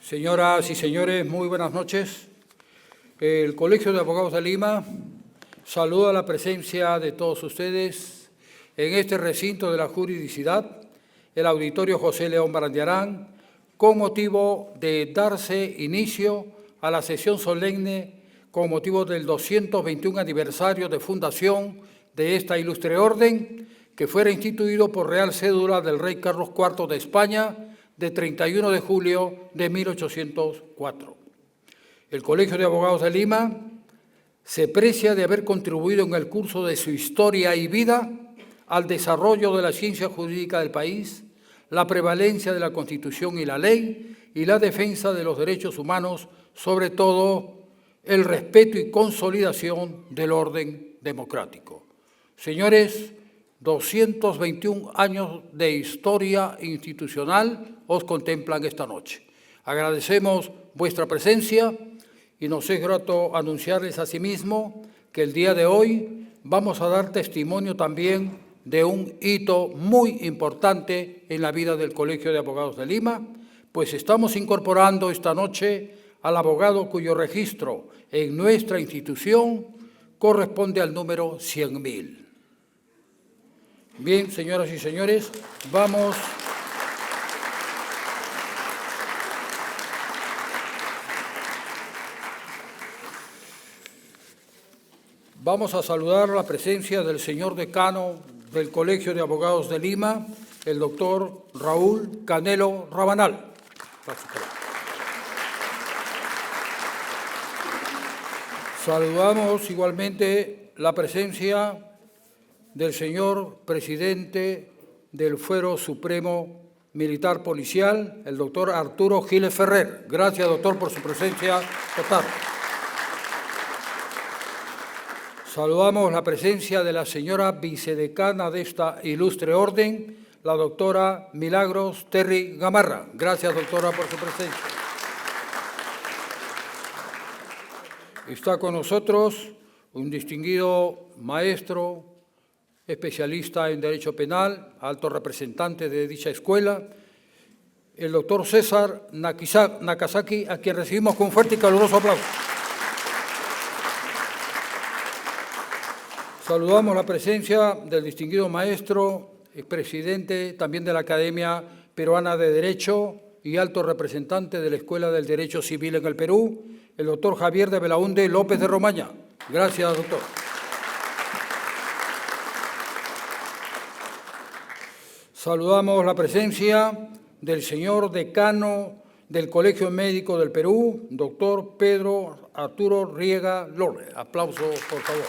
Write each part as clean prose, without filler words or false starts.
Señoras y señores, muy buenas noches. El Colegio de Abogados de Lima saluda la presencia de todos ustedes en este recinto de la juridicidad, el Auditorio José León Barandiarán, con motivo de darse inicio a la sesión solemne con motivo del 221 aniversario de fundación de esta ilustre orden, que fuera instituido por Real Cédula del Rey Carlos IV de España, de 31 de julio de 1804. El Colegio de Abogados de Lima se precia de haber contribuido en el curso de su historia y vida al desarrollo de la ciencia jurídica del país, la prevalencia de la Constitución y la ley y la defensa de los derechos humanos, sobre todo el respeto y consolidación del orden democrático. Señores, 221 años de historia institucional os contemplan esta noche. Agradecemos vuestra presencia y nos es grato anunciarles asimismo que el día de hoy vamos a dar testimonio también de un hito muy importante en la vida del Colegio de Abogados de Lima, pues estamos incorporando esta noche al abogado cuyo registro en nuestra institución corresponde al número 100.000. Bien, señoras y señores, vamos a saludar la presencia del señor decano del Colegio de Abogados de Lima, el doctor Raúl Canelo Rabanal. Saludamos igualmente la presencia del señor presidente del Fuero Supremo Militar Policial, el doctor Arturo Giles Ferrer. Gracias, doctor, por su presencia total. Saludamos la presencia de la señora vicedecana de esta ilustre orden, la doctora Milagros Terry Gamarra. Gracias, doctora, por su presencia. Está con nosotros un distinguido maestro, especialista en Derecho Penal, alto representante de dicha escuela, el doctor César Nakasaki, a quien recibimos con fuerte y caluroso aplauso. Saludamos la presencia del distinguido maestro, expresidente también de la Academia Peruana de Derecho y alto representante de la Escuela del Derecho Civil en el Perú, el doctor Javier de Belaúnde López de Romaña. Gracias, doctor. Saludamos la presencia del señor decano del Colegio Médico del Perú, doctor Pedro Arturo Riega Lore. Aplausos, por favor.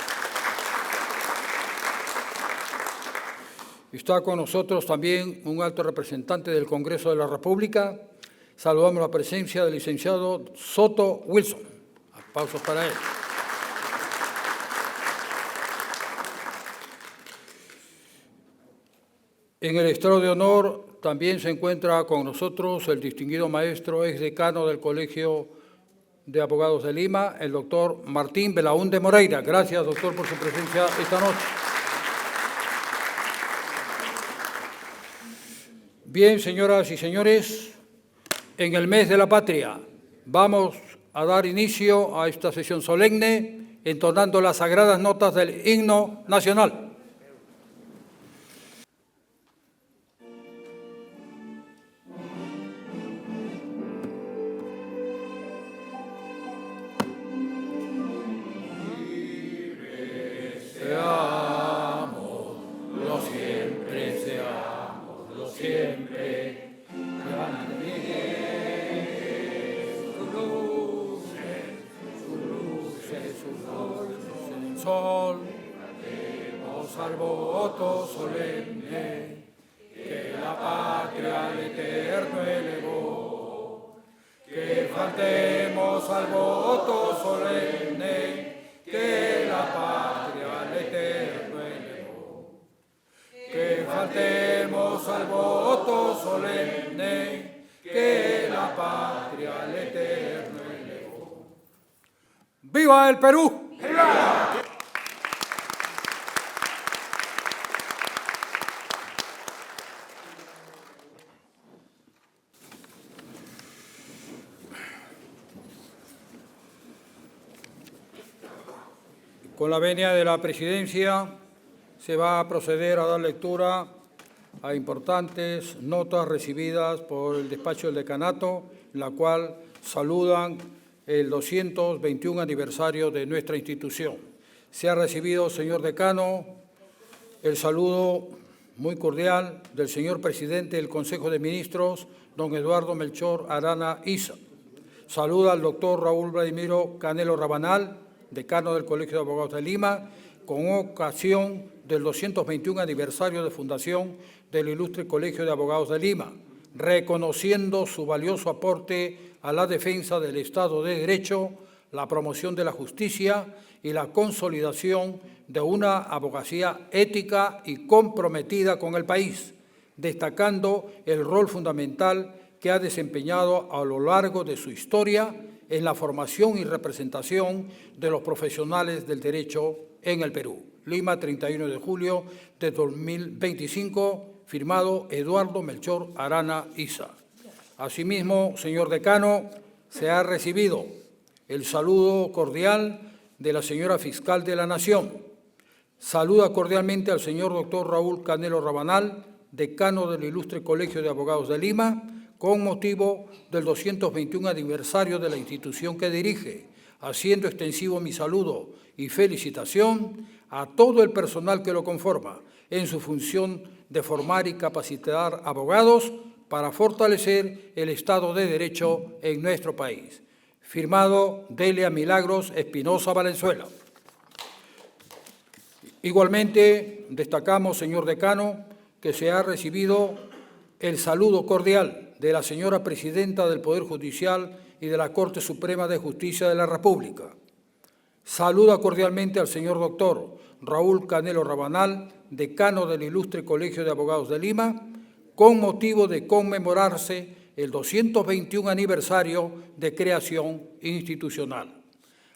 Está con nosotros también un alto representante del Congreso de la República. Saludamos la presencia del licenciado Soto Wilson. Aplausos para él. En el estrado de honor también se encuentra con nosotros el distinguido maestro exdecano del Colegio de Abogados de Lima, el doctor Martín Belaúnde Moreira. Gracias, doctor, por su presencia esta noche. Bien, señoras y señores, en el mes de la patria vamos a dar inicio a esta sesión solemne entonando las sagradas notas del himno nacional. Sol, demos al voto solemne que la patria al eterno elevó, que faltemos al voto solemne que la patria al eterno elevó, que faltemos al voto solemne que la patria al eterno elevó. ¡Viva el Perú! ¡Viva! Con la venia de la Presidencia se va a proceder a dar lectura a importantes notas recibidas por el despacho del decanato, en la cual saludan el 221 aniversario de nuestra institución. Se ha recibido, señor decano, el saludo muy cordial del señor presidente del Consejo de Ministros, don Eduardo Melchor Arana Isa. Saluda al doctor Raúl Vladimiro Canelo Rabanal, decano del Colegio de Abogados de Lima, con ocasión del 221 aniversario de fundación del Ilustre Colegio de Abogados de Lima, reconociendo su valioso aporte a la defensa del Estado de Derecho, la promoción de la justicia y la consolidación de una abogacía ética y comprometida con el país, destacando el rol fundamental que ha desempeñado a lo largo de su historia en la formación y representación de los profesionales del derecho en el Perú. Lima, 31 de julio de 2025, firmado Eduardo Melchor Arana Isa. Asimismo, señor decano, se ha recibido el saludo cordial de la señora fiscal de la Nación. Saluda cordialmente al señor doctor Raúl Canelo Rabanal, decano del Ilustre Colegio de Abogados de Lima, con motivo del 221 aniversario de la institución que dirige, haciendo extensivo mi saludo y felicitación a todo el personal que lo conforma en su función de formar y capacitar abogados para fortalecer el Estado de Derecho en nuestro país. Firmado Delia Milagros Espinosa Valenzuela. Igualmente, destacamos, señor decano, que se ha recibido el saludo cordial de la señora Presidenta del Poder Judicial y de la Corte Suprema de Justicia de la República. Saluda cordialmente al señor doctor Raúl Canelo Rabanal, decano del Ilustre Colegio de Abogados de Lima, con motivo de conmemorarse el 221 aniversario de creación institucional.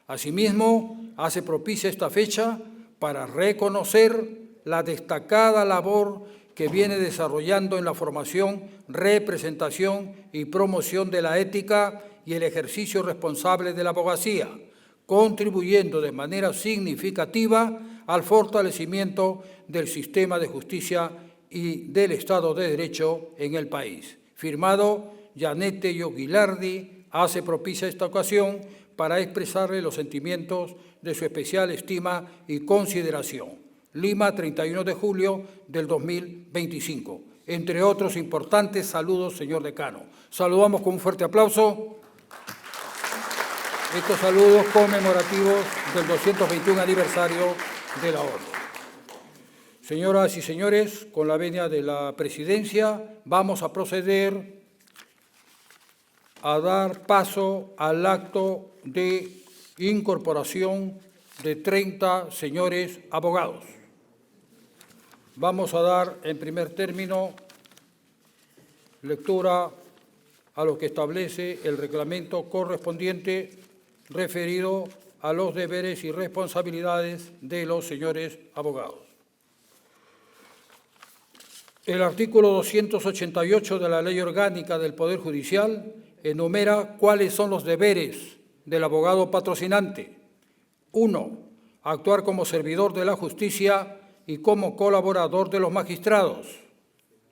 Asimismo, hace propicia esta fecha para reconocer la destacada labor que viene desarrollando en la formación, representación y promoción de la ética y el ejercicio responsable de la abogacía, contribuyendo de manera significativa al fortalecimiento del sistema de justicia y del Estado de Derecho en el país. Firmado Yanete Yoguilardi, hace propicia esta ocasión para expresarle los sentimientos de su especial estima y consideración. Lima, 31 de julio del 2025. Entre otros importantes saludos, señor decano. Saludamos con un fuerte aplauso estos saludos conmemorativos del 221 aniversario de la Orden. Señoras y señores, con la venia de la Presidencia, vamos a proceder a dar paso al acto de incorporación de 30 señores abogados. Vamos a dar, en primer término, lectura a lo que establece el reglamento correspondiente referido a los deberes y responsabilidades de los señores abogados. El artículo 288 de la Ley Orgánica del Poder Judicial enumera cuáles son los deberes del abogado patrocinante. 1. Actuar como servidor de la justicia y como colaborador de los magistrados.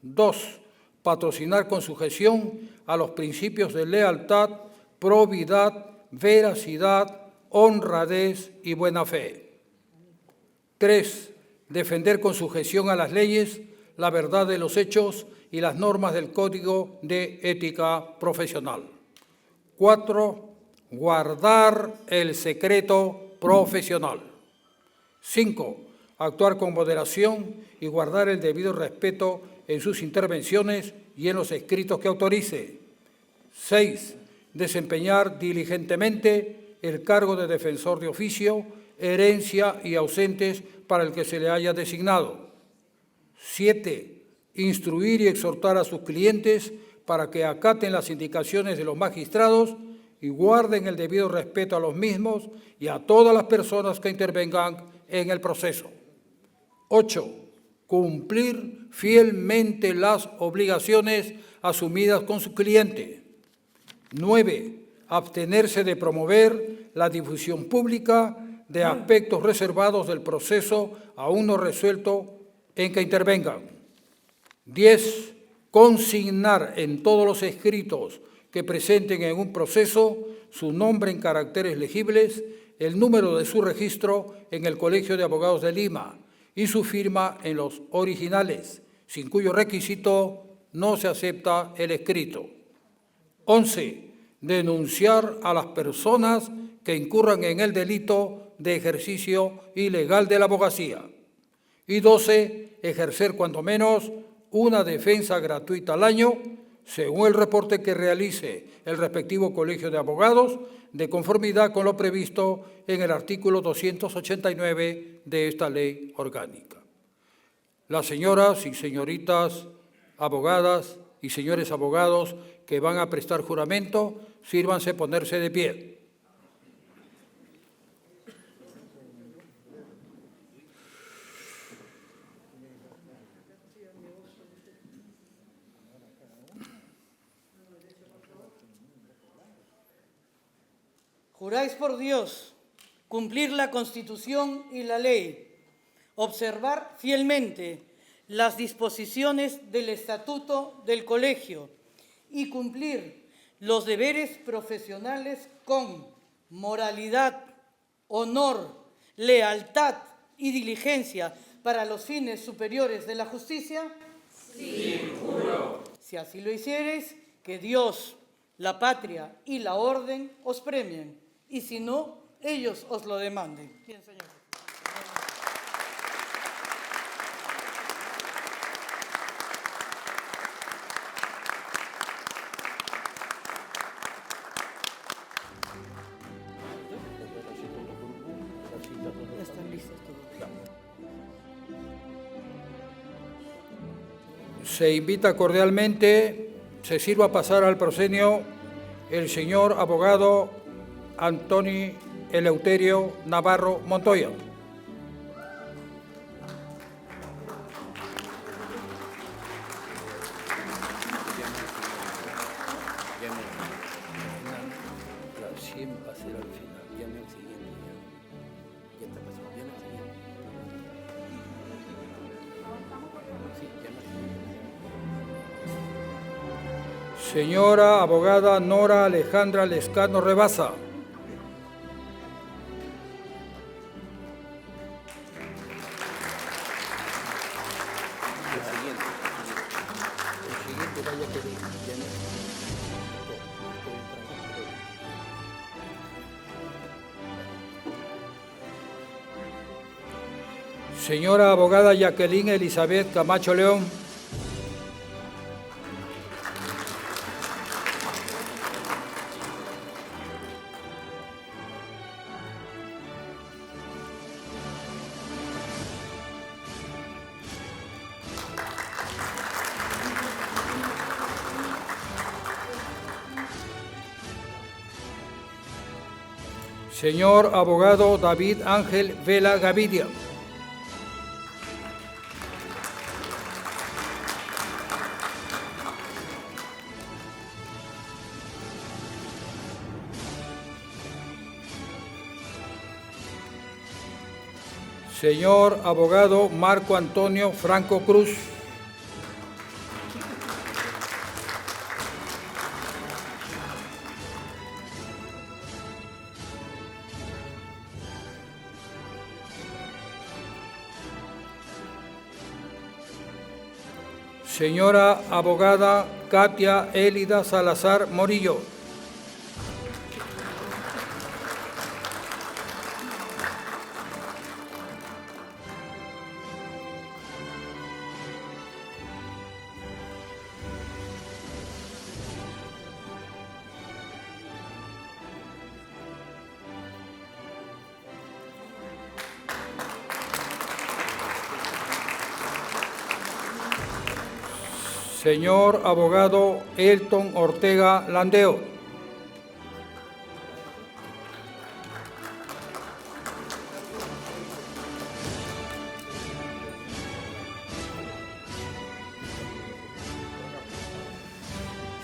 2. Patrocinar con sujeción a los principios de lealtad, probidad, veracidad, honradez y buena fe. 3. Defender con sujeción a las leyes, la verdad de los hechos y las normas del Código de Ética Profesional. 4. Guardar el secreto profesional. 5. Actuar con moderación y guardar el debido respeto en sus intervenciones y en los escritos que autorice. 6. Desempeñar diligentemente el cargo de defensor de oficio, herencia y ausentes para el que se le haya designado. 7. Instruir y exhortar a sus clientes para que acaten las indicaciones de los magistrados y guarden el debido respeto a los mismos y a todas las personas que intervengan en el proceso. 8. Cumplir fielmente las obligaciones asumidas con su cliente. 9. Abstenerse de promover la difusión pública de aspectos reservados del proceso aún no resuelto en que intervengan. 10. Consignar en todos los escritos que presenten en un proceso su nombre en caracteres legibles, el número de su registro en el Colegio de Abogados de Lima y su firma en los originales, sin cuyo requisito no se acepta el escrito. 11. Denunciar a las personas que incurran en el delito de ejercicio ilegal de la abogacía. Y 12. Ejercer cuanto menos una defensa gratuita al año, según el reporte que realice el respectivo colegio de abogados, de conformidad con lo previsto en el artículo 289 de esta ley orgánica. Las señoras y señoritas abogadas y señores abogados que van a prestar juramento, sírvanse ponerse de pie. Juráis por Dios cumplir la Constitución y la ley, observar fielmente las disposiciones del Estatuto del Colegio y cumplir los deberes profesionales con moralidad, honor, lealtad y diligencia para los fines superiores de la justicia? Sí, juro. Si así lo hiciereis, que Dios, la patria y la orden os premien, y si no, ellos os lo demanden. Bien, señor. Ya están listos todos. Se invita cordialmente, se sirva a pasar al proscenio el señor abogado Antoni Eleuterio Navarro Montoya. Señora abogada Nora Alejandra Lescano Rebasa. Señora abogada Jacqueline Elizabeth Camacho León. Señor abogado David Ángel Vela Gavidia. Señor abogado Marco Antonio Franco Cruz. Señora abogada Katia Élida Salazar Morillo. Señor abogado Elton Ortega Landeo.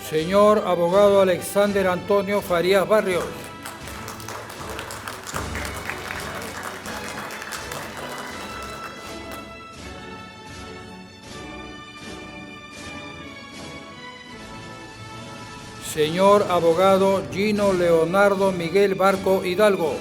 Señor abogado Alexander Antonio Farías Barrios. Señor abogado Gino Leonardo Miguel Barco Hidalgo.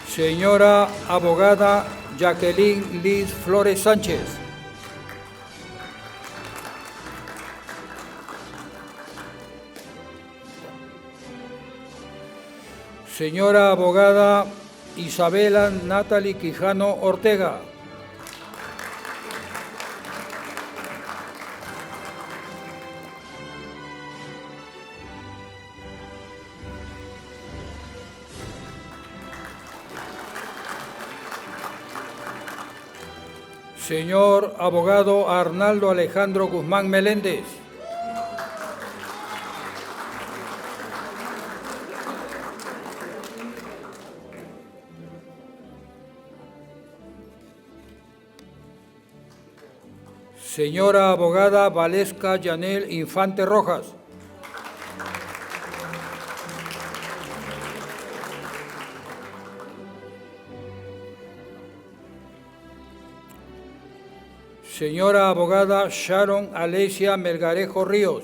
Señora abogada Jacqueline Liz Flores Sánchez. Señora abogada Isabela Natalie Quijano Ortega. Señor abogado Arnaldo Alejandro Guzmán Meléndez. Señora abogada Valesca Yanel Infante Rojas. Señora abogada Sharon Alesia Melgarejo Ríos.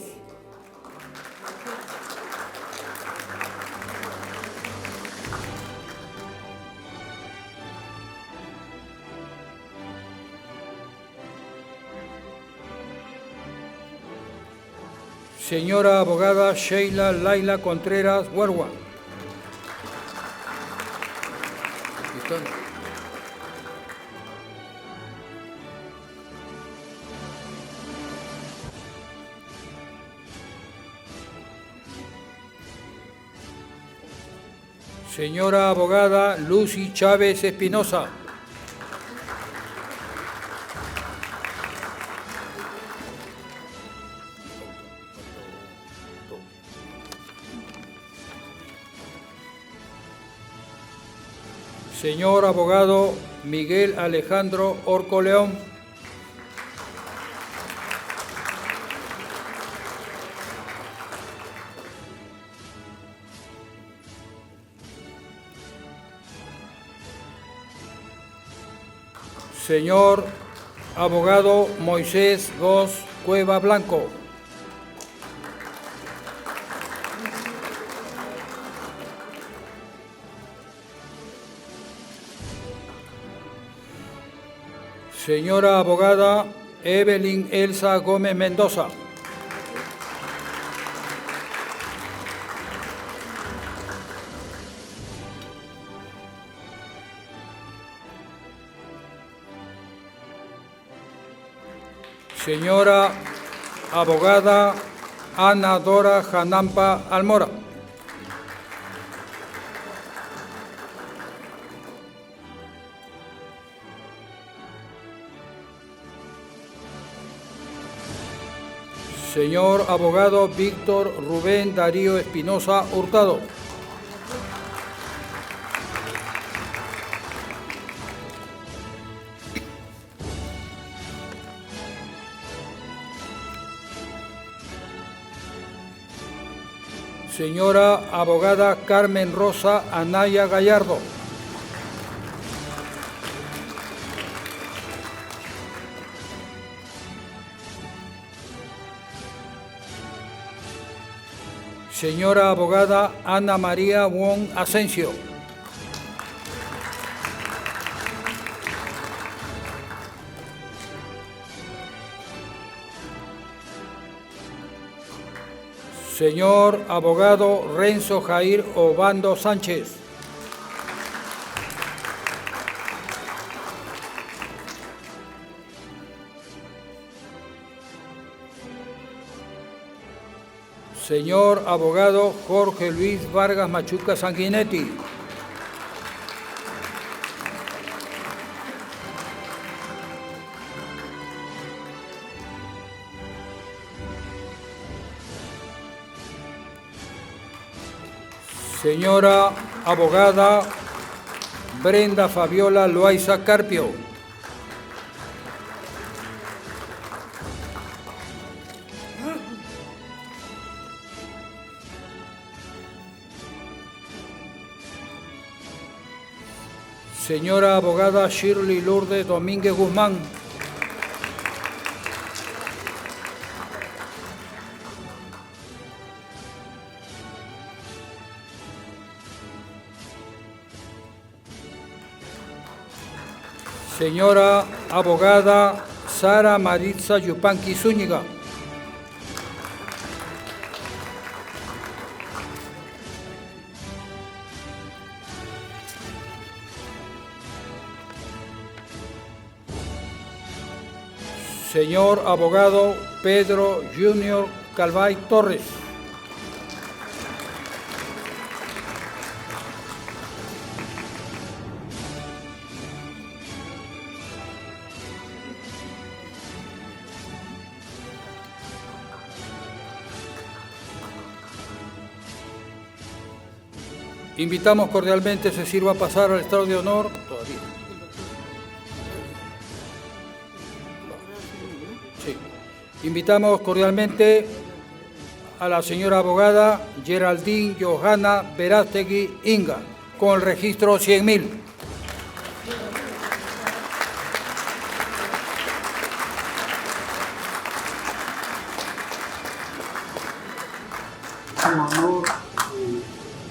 Señora abogada Sheila Laila Contreras Huerwa. Señora abogada Lucy Chávez Espinosa. Señor abogado Miguel Alejandro Orco León. Señor abogado Moisés Goz Cueva Blanco. Señora abogada Evelyn Elsa Gómez Mendoza. Señora abogada Ana Dora Janampa Almora. Señor abogado Víctor Rubén Darío Espinosa Hurtado. Señora abogada Carmen Rosa Anaya Gallardo. Señora abogada Ana María Wong Asensio. Señor abogado Renzo Jair Obando Sánchez. Señor abogado Jorge Luis Vargas Machuca Sanguinetti. Señora abogada Brenda Fabiola Loaiza Carpio. Señora abogada Shirley Lourdes Domínguez Guzmán. Señora abogada Sara Maritza Yupanqui Zúñiga. Señor abogado Pedro Junior Calvay Torres. Invitamos cordialmente se sirva a pasar al estado de honor. Todavía. Sí. Invitamos cordialmente a la señora abogada Geraldine Johanna Verástegui Inga, con el registro 100.000. En honor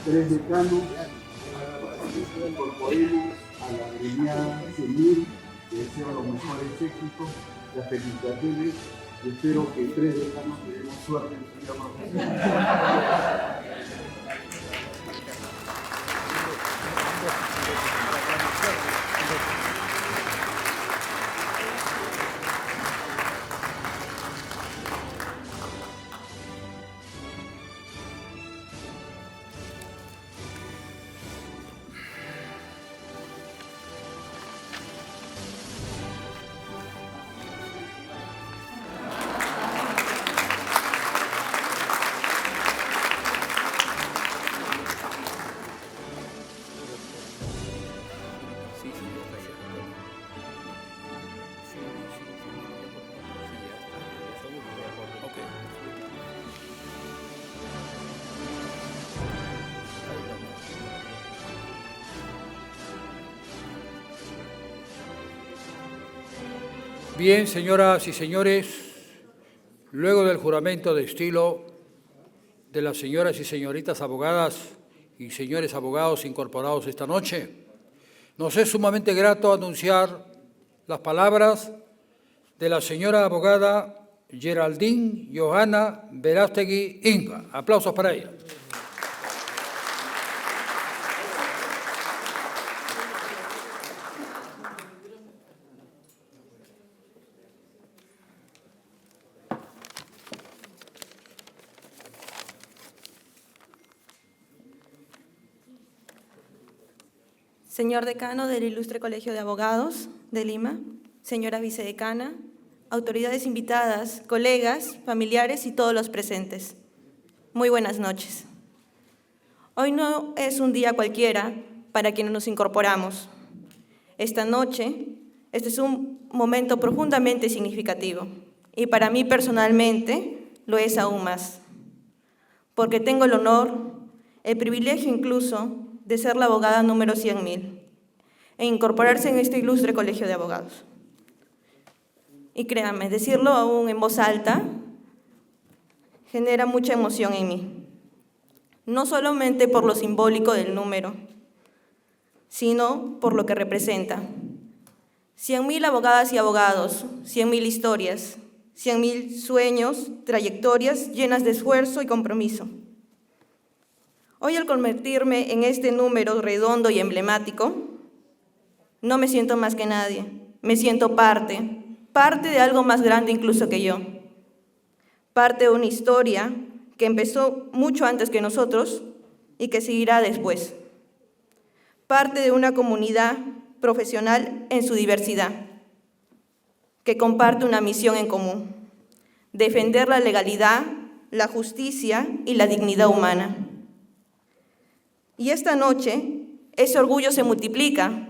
tres decanos, incorporemos a la gremiada civil, que deseo los mejores éxitos, las felicitaciones, y espero que tres decanos tenemos suerte en su vida profesional. Bien, señoras y señores, luego del juramento de estilo de las señoras y señoritas abogadas y señores abogados incorporados esta noche, nos es sumamente grato anunciar las palabras de la señora abogada Geraldine Johanna Verástegui Inga. Aplausos para ella. Señor decano del Ilustre Colegio de Abogados de Lima, señora vicedecana, autoridades invitadas, colegas, familiares y todos los presentes. Muy buenas noches. Hoy no es un día cualquiera para quienes nos incorporamos. Esta noche, este es un momento profundamente significativo y para mí personalmente lo es aún más, porque tengo el honor, el privilegio incluso, de ser la abogada número 100.000 e incorporarse en este ilustre colegio de abogados. Y créanme, decirlo aún en voz alta genera mucha emoción en mí, no solamente por lo simbólico del número, sino por lo que representa. 100.000 abogadas y abogados, 100.000 historias, 100.000 sueños, trayectorias llenas de esfuerzo y compromiso. Hoy, al convertirme en este número redondo y emblemático, no me siento más que nadie, me siento parte de algo más grande incluso que yo, parte de una historia que empezó mucho antes que nosotros y que seguirá después, parte de una comunidad profesional en su diversidad, que comparte una misión en común: defender la legalidad, la justicia y la dignidad humana. Y esta noche ese orgullo se multiplica,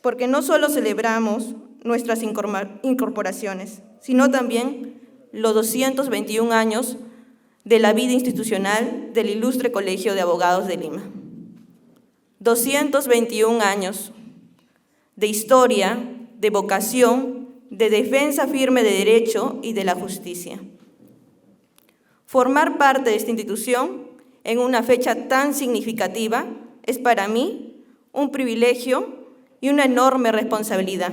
porque no solo celebramos nuestras incorporaciones, sino también los 221 años de la vida institucional del Ilustre Colegio de Abogados de Lima. 221 años, de historia, de vocación, de defensa firme de derecho y de la justicia. Formar parte de esta institución en una fecha tan significativa es para mí un privilegio y una enorme responsabilidad.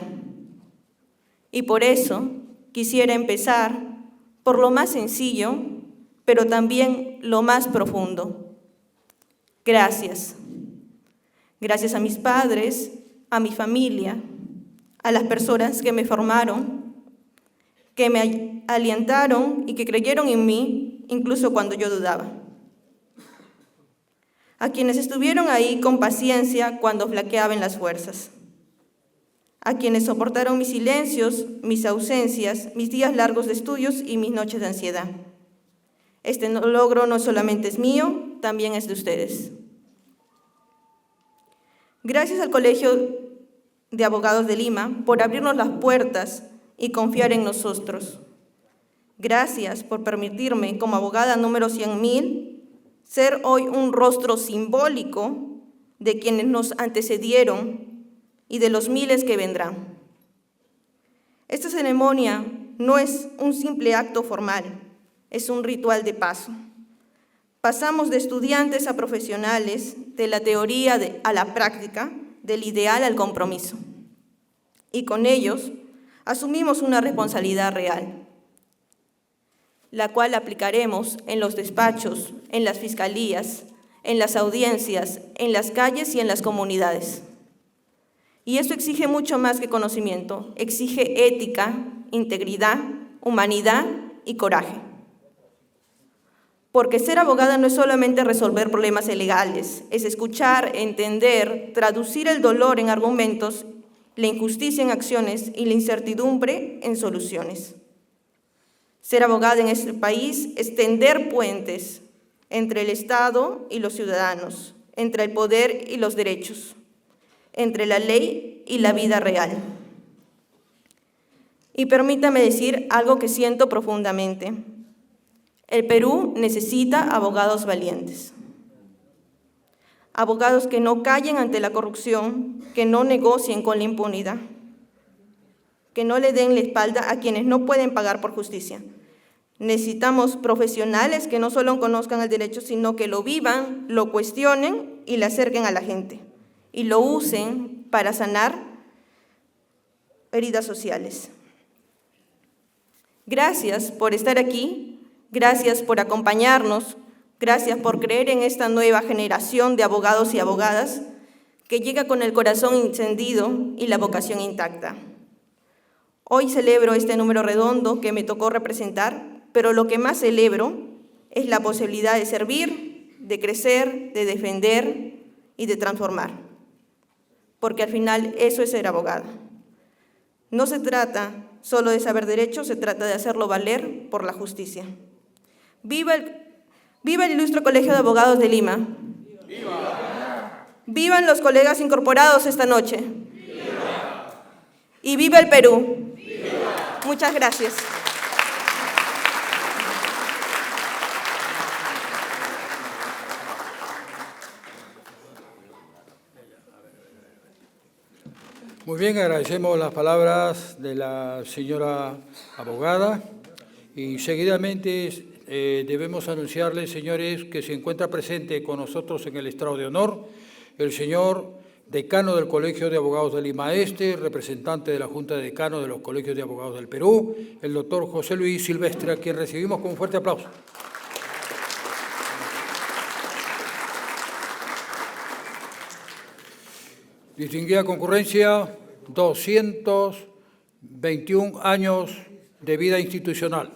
Y por eso quisiera empezar por lo más sencillo, pero también lo más profundo. Gracias. Gracias a mis padres, a mi familia, a las personas que me formaron, que me alientaron y que creyeron en mí, incluso cuando yo dudaba. A quienes estuvieron ahí con paciencia cuando flaqueaban las fuerzas. A quienes soportaron mis silencios, mis ausencias, mis días largos de estudios y mis noches de ansiedad. Este logro no solamente es mío, también es de ustedes. Gracias al Colegio de Abogados de Lima por abrirnos las puertas y confiar en nosotros. Gracias por permitirme, como abogada número 100.000, ser hoy un rostro simbólico de quienes nos antecedieron y de los miles que vendrán. Esta ceremonia no es un simple acto formal, es un ritual de paso. Pasamos de estudiantes a profesionales, de la teoría a la práctica, del ideal al compromiso. Y con ellos asumimos una responsabilidad real, la cual aplicaremos en los despachos, en las fiscalías, en las audiencias, en las calles y en las comunidades. Y esto exige mucho más que conocimiento, exige ética, integridad, humanidad y coraje. Porque ser abogada no es solamente resolver problemas legales, es escuchar, entender, traducir el dolor en argumentos, la injusticia en acciones y la incertidumbre en soluciones. Ser abogada en este país es tender puentes entre el Estado y los ciudadanos, entre el poder y los derechos, entre la ley y la vida real. Y permítame decir algo que siento profundamente. El Perú necesita abogados valientes. Abogados que no callen ante la corrupción, que no negocien con la impunidad, que no le den la espalda a quienes no pueden pagar por justicia. Necesitamos profesionales que no solo conozcan el derecho, sino que lo vivan, lo cuestionen y le acerquen a la gente, y lo usen para sanar heridas sociales. Gracias por estar aquí. Gracias por acompañarnos, gracias por creer en esta nueva generación de abogados y abogadas que llega con el corazón encendido y la vocación intacta. Hoy celebro este número redondo que me tocó representar, pero lo que más celebro es la posibilidad de servir, de crecer, de defender y de transformar. Porque al final eso es ser abogada. No se trata solo de saber derecho, se trata de hacerlo valer por la justicia. ¡Viva el Ilustre Colegio de Abogados de Lima! ¡Viva! ¡Vivan los colegas incorporados esta noche! ¡Viva! ¡Y viva el Perú! ¡Viva! Muchas gracias. Muy bien, agradecemos las palabras de la señora abogada y seguidamente debemos anunciarles, señores, que se encuentra presente con nosotros en el estrado de honor el señor decano del Colegio de Abogados de Lima Este, representante de la Junta de Decanos de los Colegios de Abogados del Perú, el doctor José Luis Silvestre, a quien recibimos con un fuerte aplauso. Distinguida concurrencia, 221 años de vida institucional.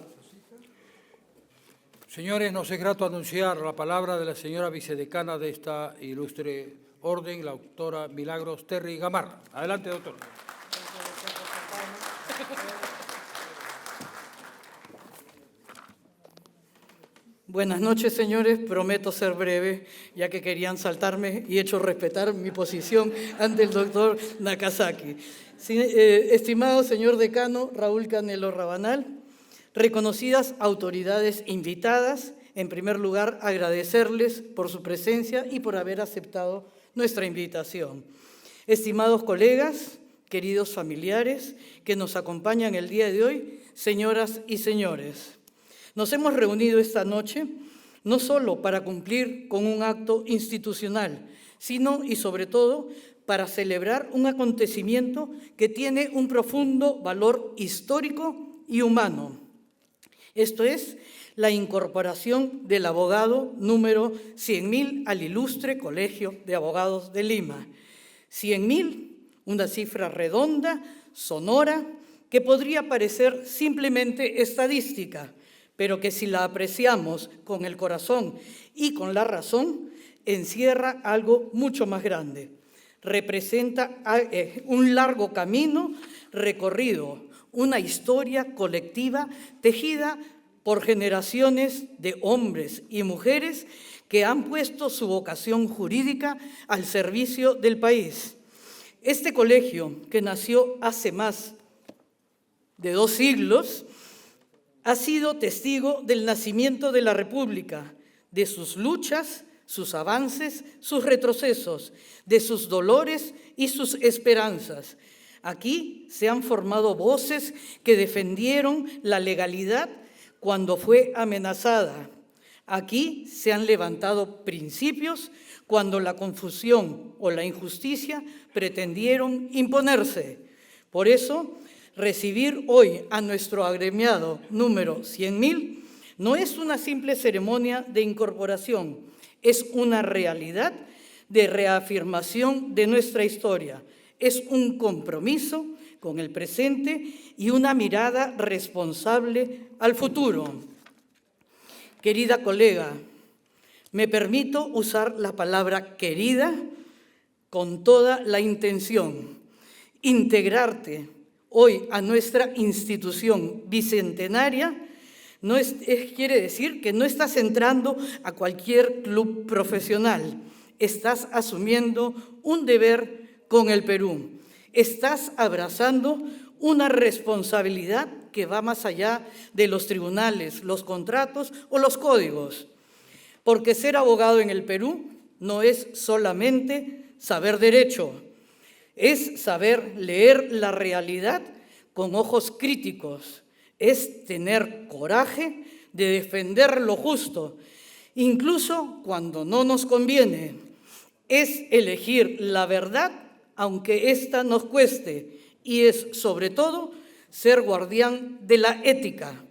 Señores, nos es grato anunciar la palabra de la señora vicedecana de esta ilustre orden, la doctora Milagros Terry Gamarra. Adelante, doctor. Buenas noches, señores. Prometo ser breve, ya que querían saltarme y he hecho respetar mi posición ante el doctor Nakazaki. Estimado señor decano Raúl Canelo Rabanal, reconocidas autoridades invitadas, en primer lugar agradecerles por su presencia y por haber aceptado nuestra invitación. Estimados colegas, queridos familiares que nos acompañan el día de hoy, señoras y señores. Nos hemos reunido esta noche no solo para cumplir con un acto institucional, sino y sobre todo para celebrar un acontecimiento que tiene un profundo valor histórico y humano. Esto es la incorporación del abogado número 100.000 al ilustre Colegio de Abogados de Lima. 100.000, una cifra redonda, sonora, que podría parecer simplemente estadística, pero que si la apreciamos con el corazón y con la razón, encierra algo mucho más grande. Representa un largo camino recorrido, una historia colectiva tejida por generaciones de hombres y mujeres que han puesto su vocación jurídica al servicio del país. Este colegio, que nació hace más de 2 siglos, ha sido testigo del nacimiento de la República, de sus luchas, sus avances, sus retrocesos, de sus dolores y sus esperanzas. Aquí se han formado voces que defendieron la legalidad cuando fue amenazada. Aquí se han levantado principios cuando la confusión o la injusticia pretendieron imponerse. Por eso, recibir hoy a nuestro agremiado número 100.000 no es una simple ceremonia de incorporación, es una realidad de reafirmación de nuestra historia, es un compromiso con el presente y una mirada responsable al futuro. Querida colega, me permito usar la palabra querida con toda la intención. Integrarte hoy a nuestra institución bicentenaria quiere decir que no estás entrando a cualquier club profesional, estás asumiendo un deber con el Perú, estás abrazando una responsabilidad que va más allá de los tribunales, los contratos o los códigos, porque ser abogado en el Perú no es solamente saber derecho, es saber leer la realidad con ojos críticos, es tener coraje de defender lo justo, incluso cuando no nos conviene, es elegir la verdad aunque ésta nos cueste, y es sobre todo ser guardián de la ética.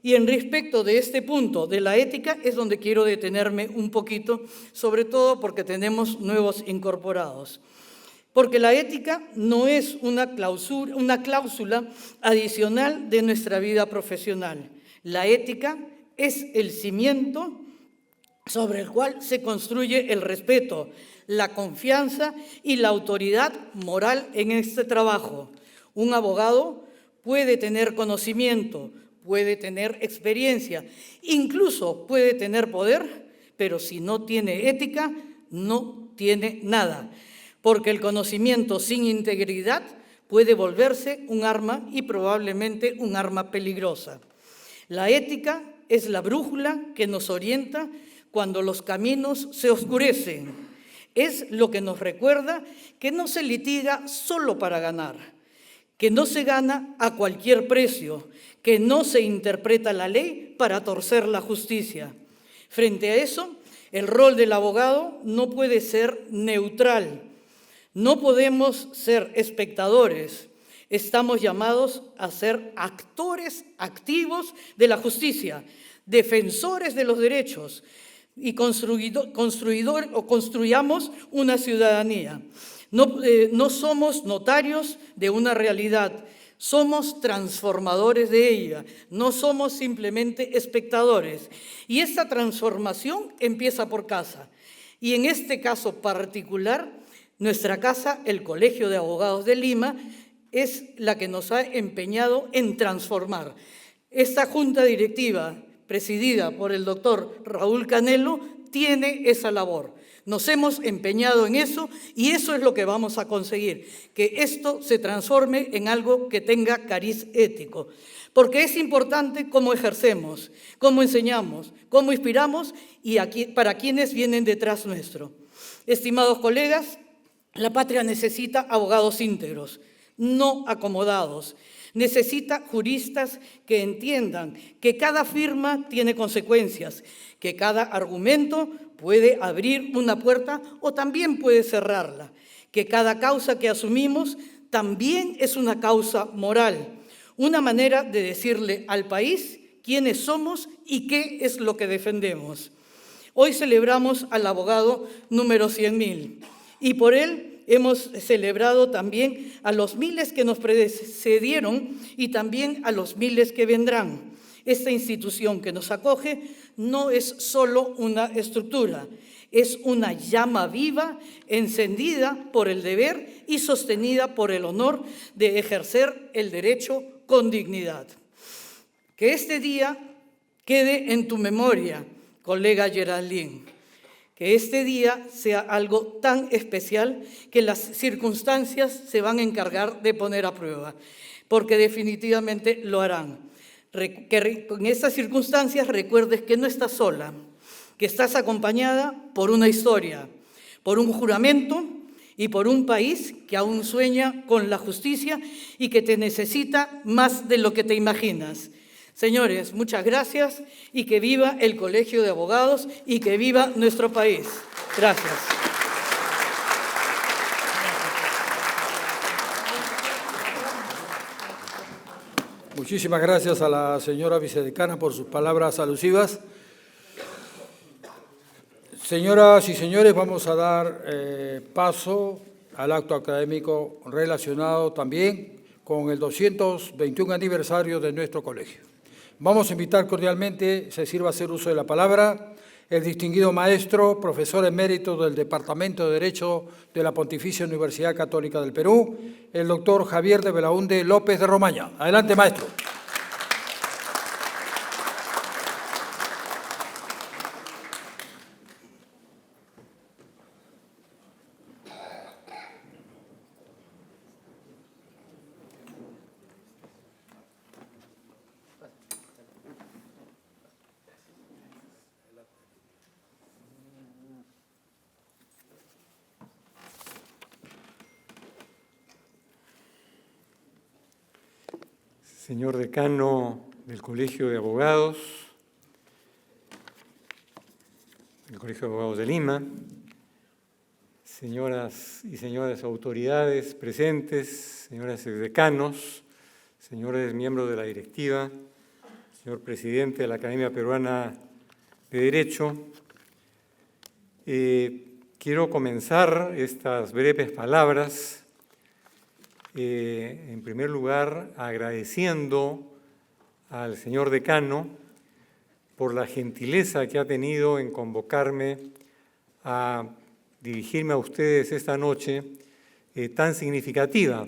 Y en respecto de este punto de la ética es donde quiero detenerme un poquito, sobre todo porque tenemos nuevos incorporados. Porque la ética no es una cláusula adicional de nuestra vida profesional. La ética es el cimiento sobre el cual se construye el respeto, la confianza y la autoridad moral en este trabajo. Un abogado puede tener conocimiento, puede tener experiencia, incluso puede tener poder, pero si no tiene ética, no tiene nada. Porque el conocimiento sin integridad puede volverse un arma y probablemente un arma peligrosa. La ética es la brújula que nos orienta cuando los caminos se oscurecen. Es lo que nos recuerda que no se litiga solo para ganar, que no se gana a cualquier precio, que no se interpreta la ley para torcer la justicia. Frente a eso, el rol del abogado no puede ser neutral. No podemos ser espectadores, estamos llamados a ser actores activos de la justicia, defensores de los derechos y construyamos una ciudadanía. No somos notarios de una realidad, somos transformadores de ella, no somos simplemente espectadores. Y esta transformación empieza por casa. Y en este caso particular, nuestra casa, el Colegio de Abogados de Lima, es la que nos ha empeñado en transformar. Esta junta directiva, presidida por el doctor Raúl Canelo, tiene esa labor. Nos hemos empeñado en eso y eso es lo que vamos a conseguir, que esto se transforme en algo que tenga cariz ético. Porque es importante cómo ejercemos, cómo enseñamos, cómo inspiramos y para quienes vienen detrás nuestro. Estimados colegas, la patria necesita abogados íntegros, no acomodados. Necesita juristas que entiendan que cada firma tiene consecuencias, que cada argumento puede abrir una puerta o también puede cerrarla, que cada causa que asumimos también es una causa moral, una manera de decirle al país quiénes somos y qué es lo que defendemos. Hoy celebramos al abogado número 100.000 y por él hemos celebrado también a los miles que nos precedieron y también a los miles que vendrán. Esta institución que nos acoge no es solo una estructura, es una llama viva, encendida por el deber y sostenida por el honor de ejercer el derecho con dignidad. Que este día quede en tu memoria, colega Geraldine. Que este día sea algo tan especial que las circunstancias se van a encargar de poner a prueba, porque definitivamente lo harán. Que en estas circunstancias recuerdes que no estás sola, que estás acompañada por una historia, por un juramento y por un país que aún sueña con la justicia y que te necesita más de lo que te imaginas. Señores, muchas gracias y que viva el Colegio de Abogados y que viva nuestro país. Gracias. Muchísimas gracias a la señora vicedecana por sus palabras alusivas. Señoras y señores, vamos a dar paso al acto académico relacionado también con el 221 aniversario de nuestro colegio. Vamos a invitar cordialmente, se sirva a hacer uso de la palabra, el distinguido maestro, profesor emérito del Departamento de Derecho de la Pontificia Universidad Católica del Perú, el doctor Javier de Belaúnde López de Romaña. Adelante, maestro. Señor decano del Colegio de Abogados, del Colegio de Abogados de Lima, señoras y señores autoridades presentes, señores decanos, señores miembros de la directiva, señor presidente de la Academia Peruana de Derecho, quiero comenzar estas breves palabras en primer lugar, agradeciendo al señor decano por la gentileza que ha tenido en convocarme a dirigirme a ustedes esta noche tan significativa,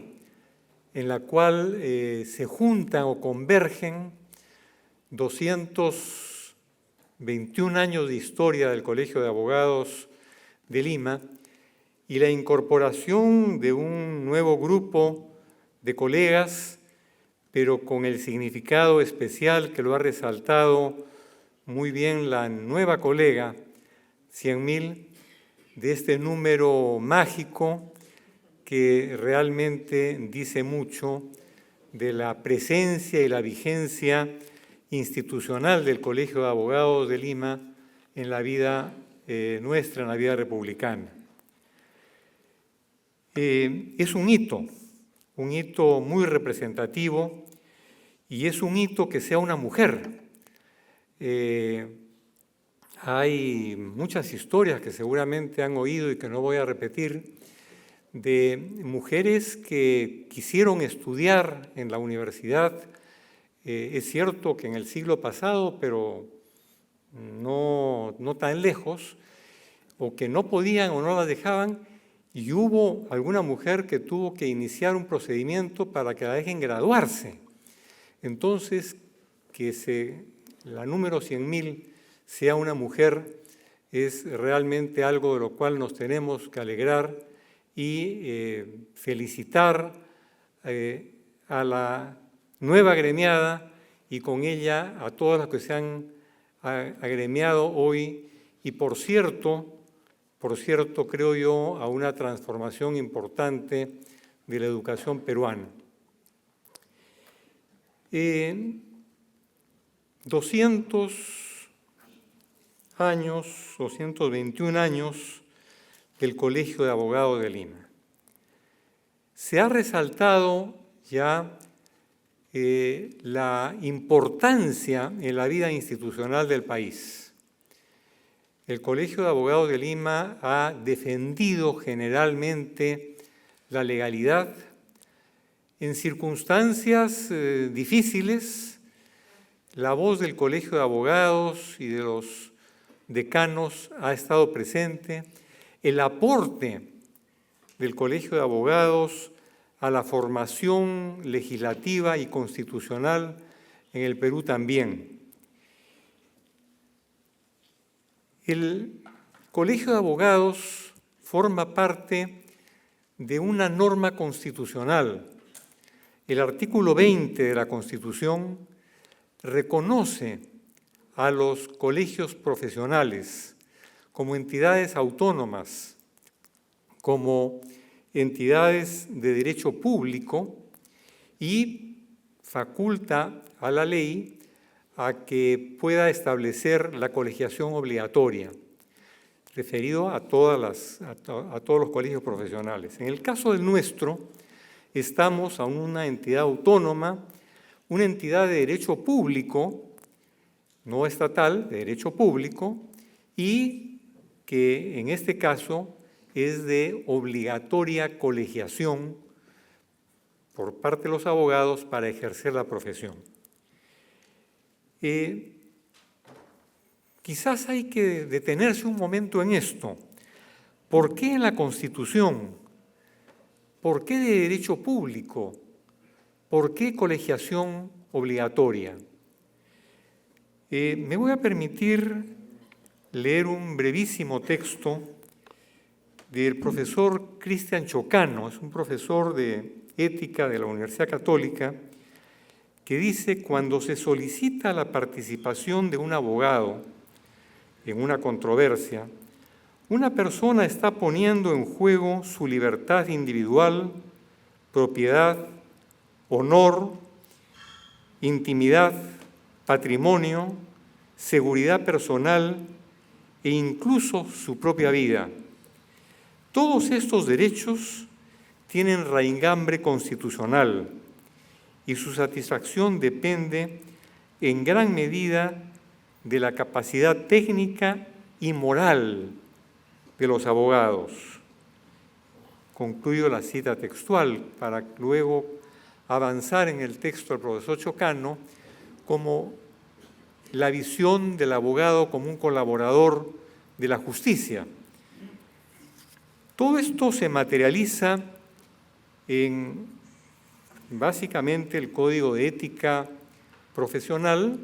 en la cual se juntan o convergen 221 años de historia del Colegio de Abogados de Lima y la incorporación de un nuevo grupo de colegas, pero con el significado especial que lo ha resaltado muy bien la nueva colega, 100.000, de este número mágico que realmente dice mucho de la presencia y la vigencia institucional del Colegio de Abogados de Lima en la vida nuestra, en la vida republicana. Es un hito muy representativo y es un hito que sea una mujer. Hay muchas historias que seguramente han oído y que no voy a repetir, de mujeres que quisieron estudiar en la universidad. Es cierto que en el siglo pasado, pero no tan lejos, o que no podían o no las dejaban, y hubo alguna mujer que tuvo que iniciar un procedimiento para que la dejen graduarse. Entonces, que la número 100.000 sea una mujer es realmente algo de lo cual nos tenemos que alegrar y felicitar a la nueva agremiada y con ella a todas las que se han agremiado hoy y por cierto, creo yo, a una transformación importante de la educación peruana. 221 años del Colegio de Abogados de Lima. Se ha resaltado ya la importancia en la vida institucional del país. El Colegio de Abogados de Lima ha defendido generalmente la legalidad en circunstancias difíciles. La voz del Colegio de Abogados y de los decanos ha estado presente. El aporte del Colegio de Abogados a la formación legislativa y constitucional en el Perú también. El Colegio de Abogados forma parte de una norma constitucional. El artículo 20 de la Constitución reconoce a los colegios profesionales como entidades autónomas, como entidades de derecho público y faculta a la ley a que pueda establecer la colegiación obligatoria, referido a todos los colegios profesionales. En el caso del nuestro, estamos a una entidad autónoma, una entidad de derecho público, no estatal, de derecho público, y que en este caso es de obligatoria colegiación por parte de los abogados para ejercer la profesión. Quizás hay que detenerse un momento en esto. ¿Por qué en la Constitución? ¿Por qué de derecho público? ¿Por qué colegiación obligatoria? Me voy a permitir leer un brevísimo texto del profesor Cristian Chocano, es un profesor de ética de la Universidad Católica, que dice: cuando se solicita la participación de un abogado en una controversia, una persona está poniendo en juego su libertad individual, propiedad, honor, intimidad, patrimonio, seguridad personal e incluso su propia vida. Todos estos derechos tienen raigambre constitucional y su satisfacción depende en gran medida de la capacidad técnica y moral de los abogados. Concluyo la cita textual para luego avanzar en el texto del profesor Chocano como la visión del abogado como un colaborador de la justicia. Todo esto se materializa en básicamente el Código de Ética Profesional,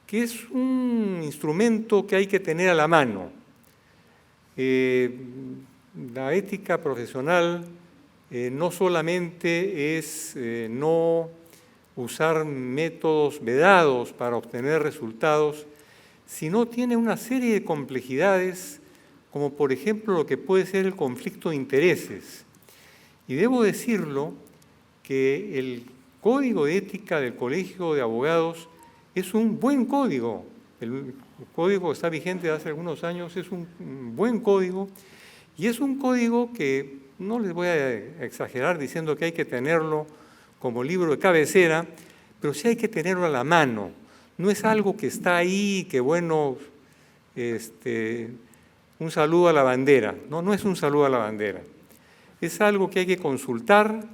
que es un instrumento que hay que tener a la mano. La ética profesional no solamente es no usar métodos vedados para obtener resultados, sino tiene una serie de complejidades, como por ejemplo lo que puede ser el conflicto de intereses. Y debo decirlo que el Código de Ética del Colegio de Abogados es un buen código. El código que está vigente de hace algunos años es un buen código, y es un código que no les voy a exagerar diciendo que hay que tenerlo como libro de cabecera, pero sí hay que tenerlo a la mano. No es algo que está ahí, que bueno, un saludo a la bandera. No es un saludo a la bandera. Es algo que hay que consultar,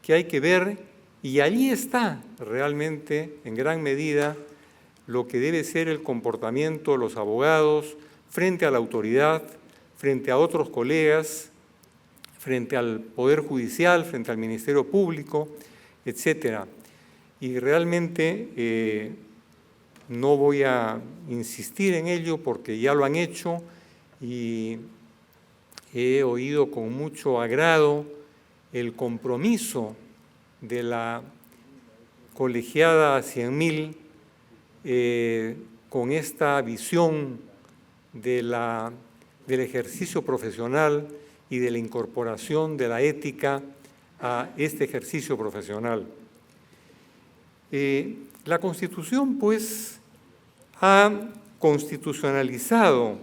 que hay que ver, y allí está realmente, en gran medida, lo que debe ser el comportamiento de los abogados frente a la autoridad, frente a otros colegas, frente al Poder Judicial, frente al Ministerio Público, etcétera. Y realmente no voy a insistir en ello porque ya lo han hecho, y he oído con mucho agrado el compromiso de la colegiada 100.000 con esta visión del ejercicio profesional y de la incorporación de la ética a este ejercicio profesional. La Constitución, pues, ha constitucionalizado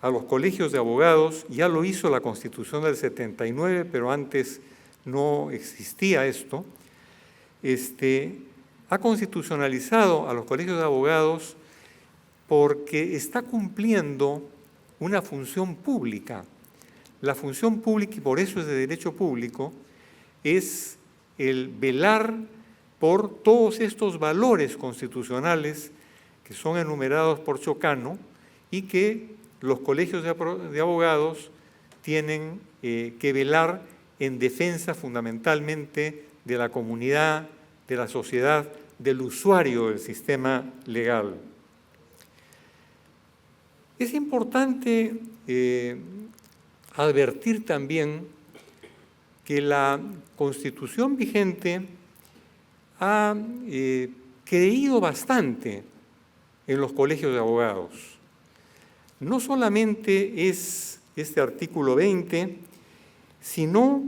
a los colegios de abogados. Ya lo hizo la Constitución del 79, pero antes no existía esto. Ha constitucionalizado a los colegios de abogados porque está cumpliendo una función pública. La función pública, y por eso es de derecho público, es el velar por todos estos valores constitucionales que son enumerados por Chocano y que los colegios de abogados tienen que velar en defensa fundamentalmente de la comunidad, de la sociedad, del usuario del sistema legal. Es importante advertir también que la Constitución vigente ha creído bastante en los colegios de abogados. No solamente es este artículo 20, sino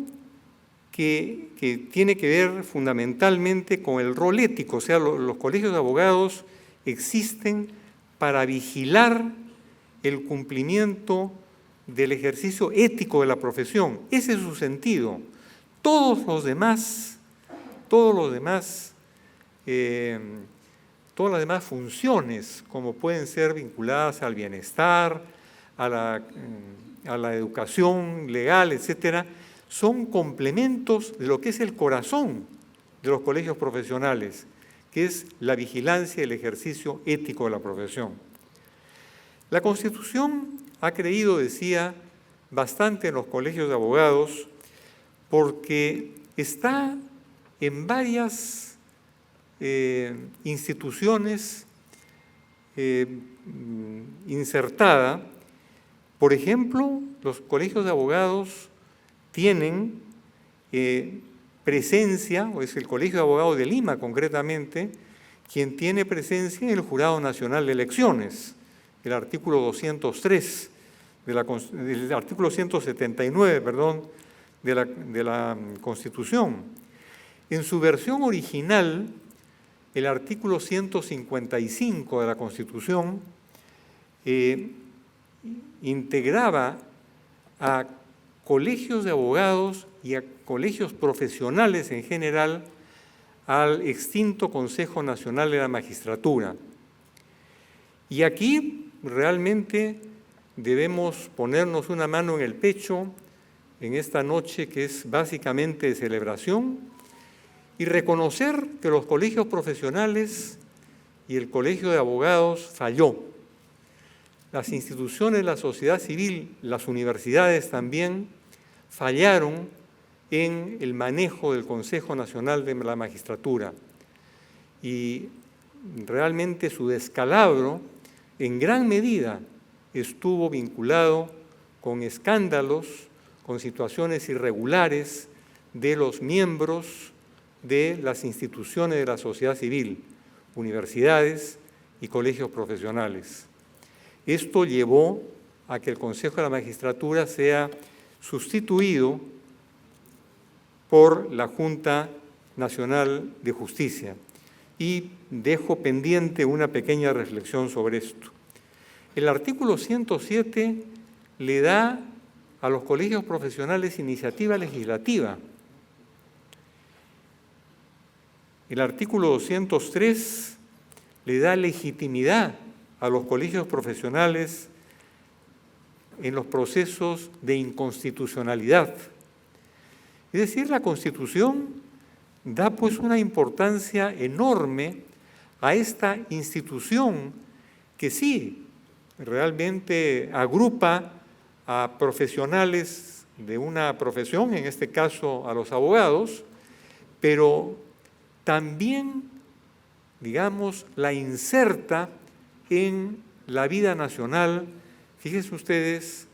que tiene que ver fundamentalmente con el rol ético. O sea, los colegios de abogados existen para vigilar el cumplimiento del ejercicio ético de la profesión. Ese es su sentido. Todas las demás funciones, como pueden ser vinculadas al bienestar, a la educación legal, etcétera, son complementos de lo que es el corazón de los colegios profesionales, que es la vigilancia y el ejercicio ético de la profesión. La Constitución ha creído, decía, bastante en los colegios de abogados porque está en varias instituciones insertada. Por ejemplo, los colegios de abogados tienen presencia, o es el Colegio de Abogados de Lima concretamente, quien tiene presencia en el Jurado Nacional de Elecciones, el artículo 203, del artículo 179, perdón, de la Constitución. En su versión original, el artículo 155 de la Constitución integraba a colegios de abogados y a colegios profesionales en general al extinto Consejo Nacional de la Magistratura. Y aquí realmente debemos ponernos una mano en el pecho en esta noche que es básicamente de celebración y reconocer que los colegios profesionales y el Colegio de Abogados falló. Las instituciones de la sociedad civil, las universidades también, fallaron en el manejo del Consejo Nacional de la Magistratura. Y realmente su descalabro, en gran medida, estuvo vinculado con escándalos, con situaciones irregulares de los miembros de las instituciones de la sociedad civil, universidades y colegios profesionales. Esto llevó a que el Consejo de la Magistratura sea sustituido por la Junta Nacional de Justicia. Y dejo pendiente una pequeña reflexión sobre esto. El artículo 107 le da a los colegios profesionales iniciativa legislativa. El artículo 203 le da legitimidad a los colegios profesionales en los procesos de inconstitucionalidad. Es decir, la Constitución da pues una importancia enorme a esta institución que sí, realmente agrupa a profesionales de una profesión, en este caso a los abogados, pero también, digamos, la inserta en la vida nacional. Fíjense ustedes,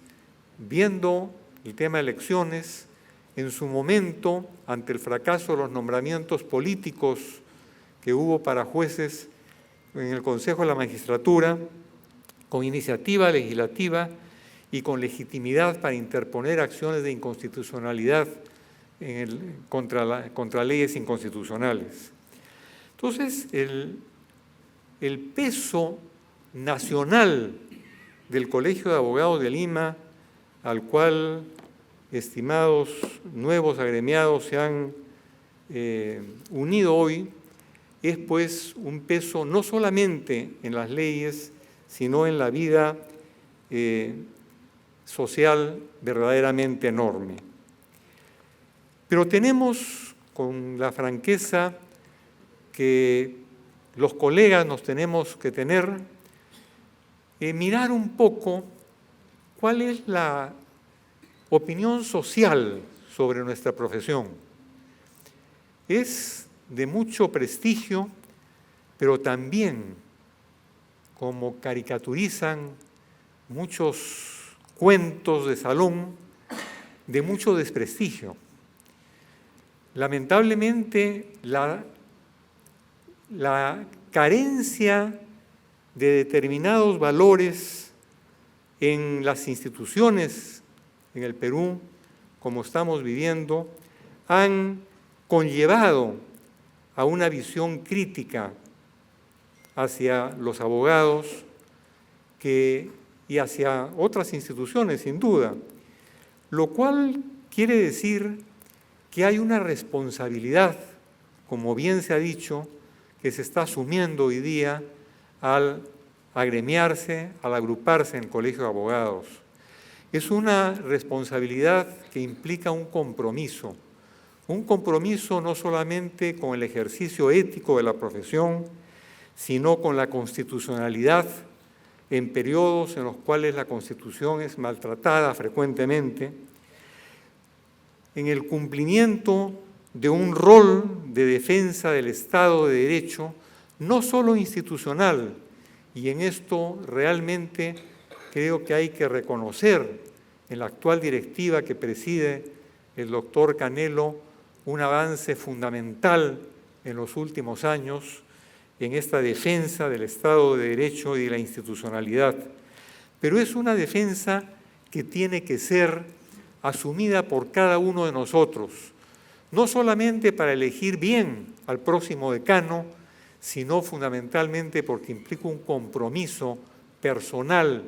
viendo el tema de elecciones, en su momento, ante el fracaso de los nombramientos políticos que hubo para jueces en el Consejo de la Magistratura, con iniciativa legislativa y con legitimidad para interponer acciones de inconstitucionalidad contra leyes inconstitucionales. Entonces, el peso nacional del Colegio de Abogados de Lima, al cual estimados nuevos agremiados se han unido hoy, es pues un peso no solamente en las leyes, sino en la vida social verdaderamente enorme. Pero tenemos, con la franqueza que los colegas nos tenemos que tener, mirar un poco cuál es la opinión social sobre nuestra profesión. Es de mucho prestigio, pero también, como caricaturizan muchos cuentos de salón, de mucho desprestigio. Lamentablemente, la carencia de determinados valores en las instituciones en el Perú, como estamos viviendo, han conllevado a una visión crítica hacia los abogados y hacia otras instituciones, sin duda, lo cual quiere decir que hay una responsabilidad, como bien se ha dicho, que se está asumiendo hoy día al agremiarse, al agruparse en el Colegio de Abogados. Es una responsabilidad que implica un compromiso no solamente con el ejercicio ético de la profesión, sino con la constitucionalidad en periodos en los cuales la Constitución es maltratada frecuentemente, en el cumplimiento de un rol de defensa del Estado de Derecho, no solo institucional, y en esto realmente creo que hay que reconocer en la actual directiva que preside el doctor Canelo un avance fundamental en los últimos años en esta defensa del Estado de Derecho y de la institucionalidad. Pero es una defensa que tiene que ser asumida por cada uno de nosotros, no solamente para elegir bien al próximo decano, sino fundamentalmente porque implica un compromiso personal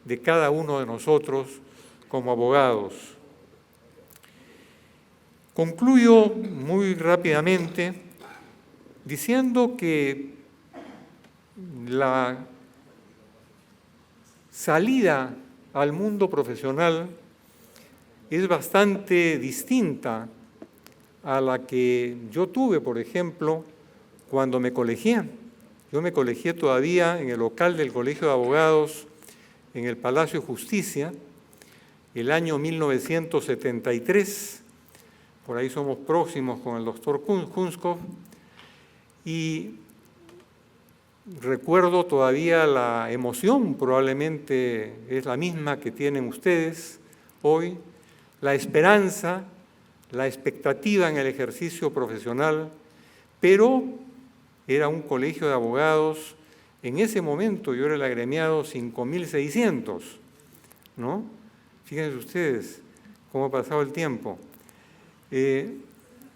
de cada uno de nosotros como abogados. Concluyo muy rápidamente diciendo que la salida al mundo profesional es bastante distinta a la que yo tuve, por ejemplo, cuando me colegié. Yo me colegié todavía en el local del Colegio de Abogados en el Palacio de Justicia, el año 1973, por ahí somos próximos con el doctor Kunskov, y recuerdo todavía la emoción, probablemente es la misma que tienen ustedes hoy, la esperanza, la expectativa en el ejercicio profesional, pero era un colegio de abogados, en ese momento yo era el agremiado 5.600, ¿no? Fíjense ustedes cómo ha pasado el tiempo.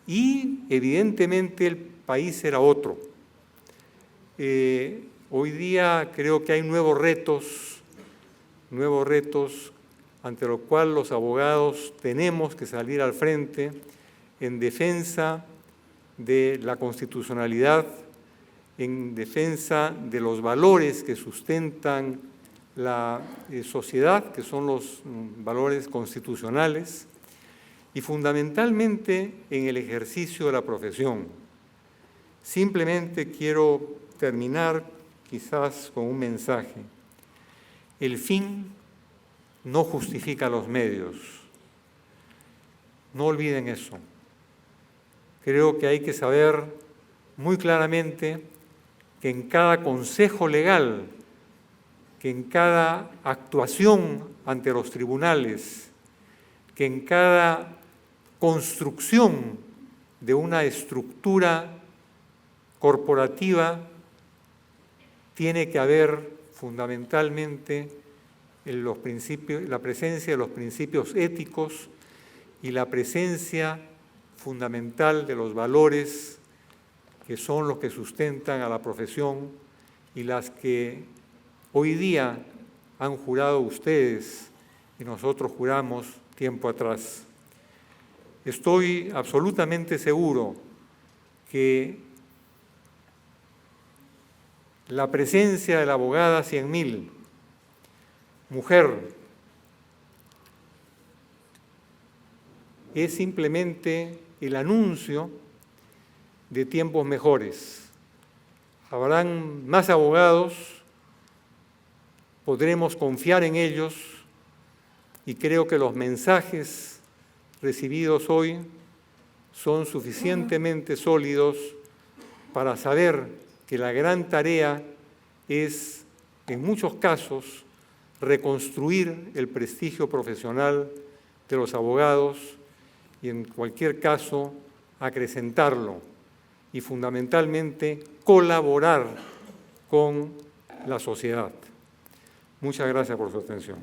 Y evidentemente el país era otro. Hoy día creo que hay nuevos retos ante los cuales los abogados tenemos que salir al frente en defensa de la constitucionalidad, en defensa de los valores que sustentan la sociedad, que son los valores constitucionales, y fundamentalmente en el ejercicio de la profesión. Simplemente quiero terminar quizás con un mensaje. El fin no justifica los medios. No olviden eso. Creo que hay que saber muy claramente que en cada consejo legal, que en cada actuación ante los tribunales, que en cada construcción de una estructura corporativa, tiene que haber fundamentalmente la presencia de los principios éticos y la presencia fundamental de los valores que son los que sustentan a la profesión y las que hoy día han jurado ustedes y nosotros juramos tiempo atrás. Estoy absolutamente seguro que la presencia de la abogada 100.000, mujer, es simplemente el anuncio de tiempos mejores. Habrán más abogados, podremos confiar en ellos y creo que los mensajes recibidos hoy son suficientemente sólidos para saber que la gran tarea es, en muchos casos, reconstruir el prestigio profesional de los abogados y, en cualquier caso, acrecentarlo y, fundamentalmente, colaborar con la sociedad. Muchas gracias por su atención.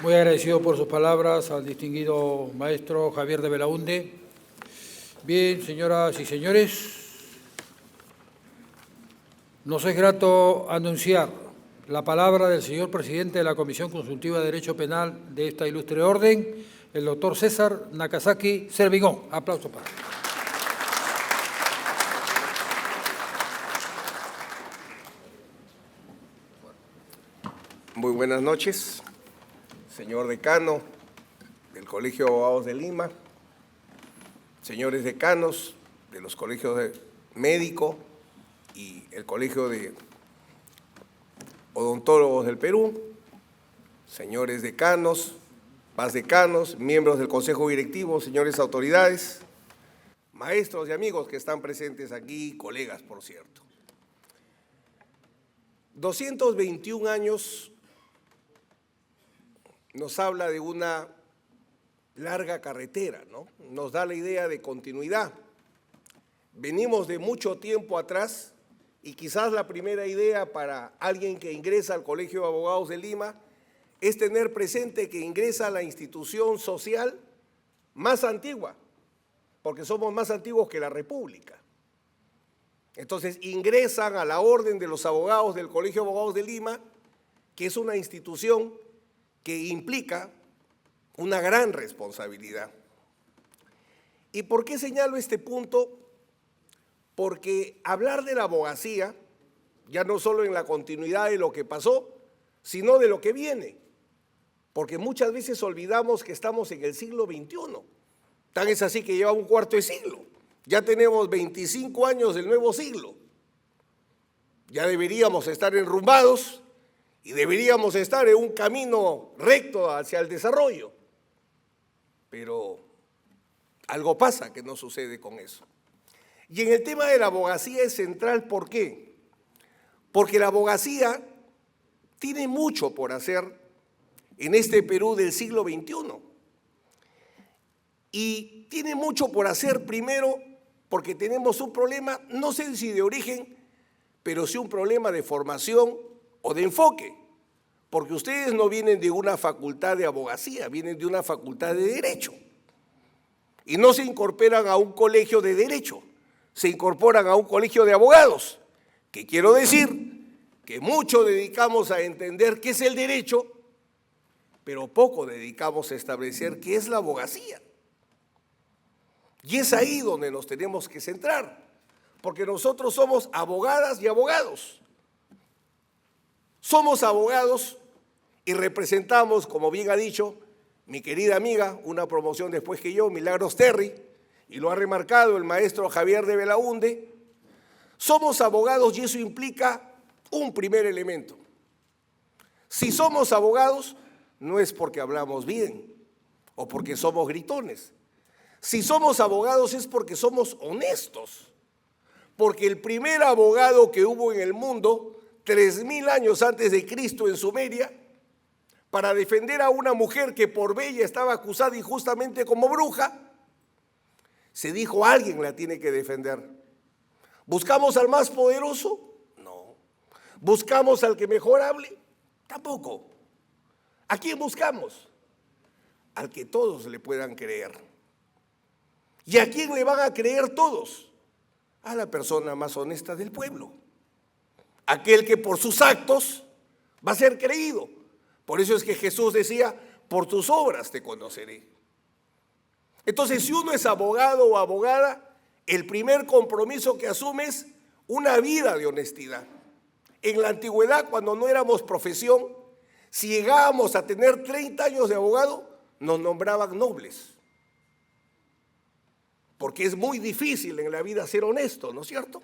Muy agradecido por sus palabras al distinguido maestro Javier de Belaúnde. Bien, señoras y señores, nos es grato anunciar la palabra del señor presidente de la Comisión Consultiva de Derecho Penal de esta ilustre orden, el doctor César Nakazaki Servigón. Aplauso para él. Muy buenas noches, señor decano del Colegio de Abogados de Lima, señores decanos de los colegios de médico y el Colegio de Odontólogos del Perú, señores decanos, más decanos, miembros del Consejo Directivo, señores autoridades, maestros y amigos que están presentes aquí, colegas, por cierto. 221 años nos habla de una larga carretera, ¿no? Nos da la idea de continuidad. Venimos de mucho tiempo atrás y quizás la primera idea para alguien que ingresa al Colegio de Abogados de Lima es tener presente que ingresa a la institución social más antigua, porque somos más antiguos que la República. Entonces ingresan a la Orden de los Abogados del Colegio de Abogados de Lima, que es una institución que implica una gran responsabilidad. ¿Y por qué señalo este punto? Porque hablar de la abogacía, ya no solo en la continuidad de lo que pasó, sino de lo que viene. Porque muchas veces olvidamos que estamos en el siglo XXI. Tan es así que lleva un cuarto de siglo. Ya tenemos 25 años del nuevo siglo. Ya deberíamos estar enrumbados y deberíamos estar en un camino recto hacia el desarrollo. Pero algo pasa que no sucede con eso. Y en el tema de la abogacía es central, ¿por qué? Porque la abogacía tiene mucho por hacer en este Perú del siglo XXI. Y tiene mucho por hacer primero porque tenemos un problema, no sé si de origen, pero sí un problema de formación o de enfoque, porque ustedes no vienen de una facultad de abogacía, vienen de una facultad de derecho. Y no se incorporan a un colegio de derecho, se incorporan a un colegio de abogados, que quiero decir que mucho dedicamos a entender qué es el derecho, pero poco dedicamos a establecer qué es la abogacía. Y es ahí donde nos tenemos que centrar, porque nosotros somos abogadas y abogados. Somos abogados y representamos, como bien ha dicho mi querida amiga, una promoción después que yo, Milagros Terry, y lo ha remarcado el maestro Javier de Belaúnde, somos abogados y eso implica un primer elemento. Si somos abogados, no es porque hablamos bien o porque somos gritones. Si somos abogados es porque somos honestos, porque el primer abogado que hubo en el mundo, 3000 años antes de Cristo en Sumeria, para defender a una mujer que por bella estaba acusada injustamente como bruja, se dijo: alguien la tiene que defender. ¿Buscamos al más poderoso? No. ¿Buscamos al que mejor hable? Tampoco. ¿A quién buscamos? Al que todos le puedan creer. ¿Y a quién le van a creer todos? A la persona más honesta del pueblo. Aquel que por sus actos va a ser creído. Por eso es que Jesús decía, por tus obras te conoceré. Entonces, si uno es abogado o abogada, el primer compromiso que asume es una vida de honestidad. En la antigüedad, cuando no éramos profesión, si llegábamos a tener 30 años de abogado, nos nombraban nobles. Porque es muy difícil en la vida ser honesto, ¿no es cierto?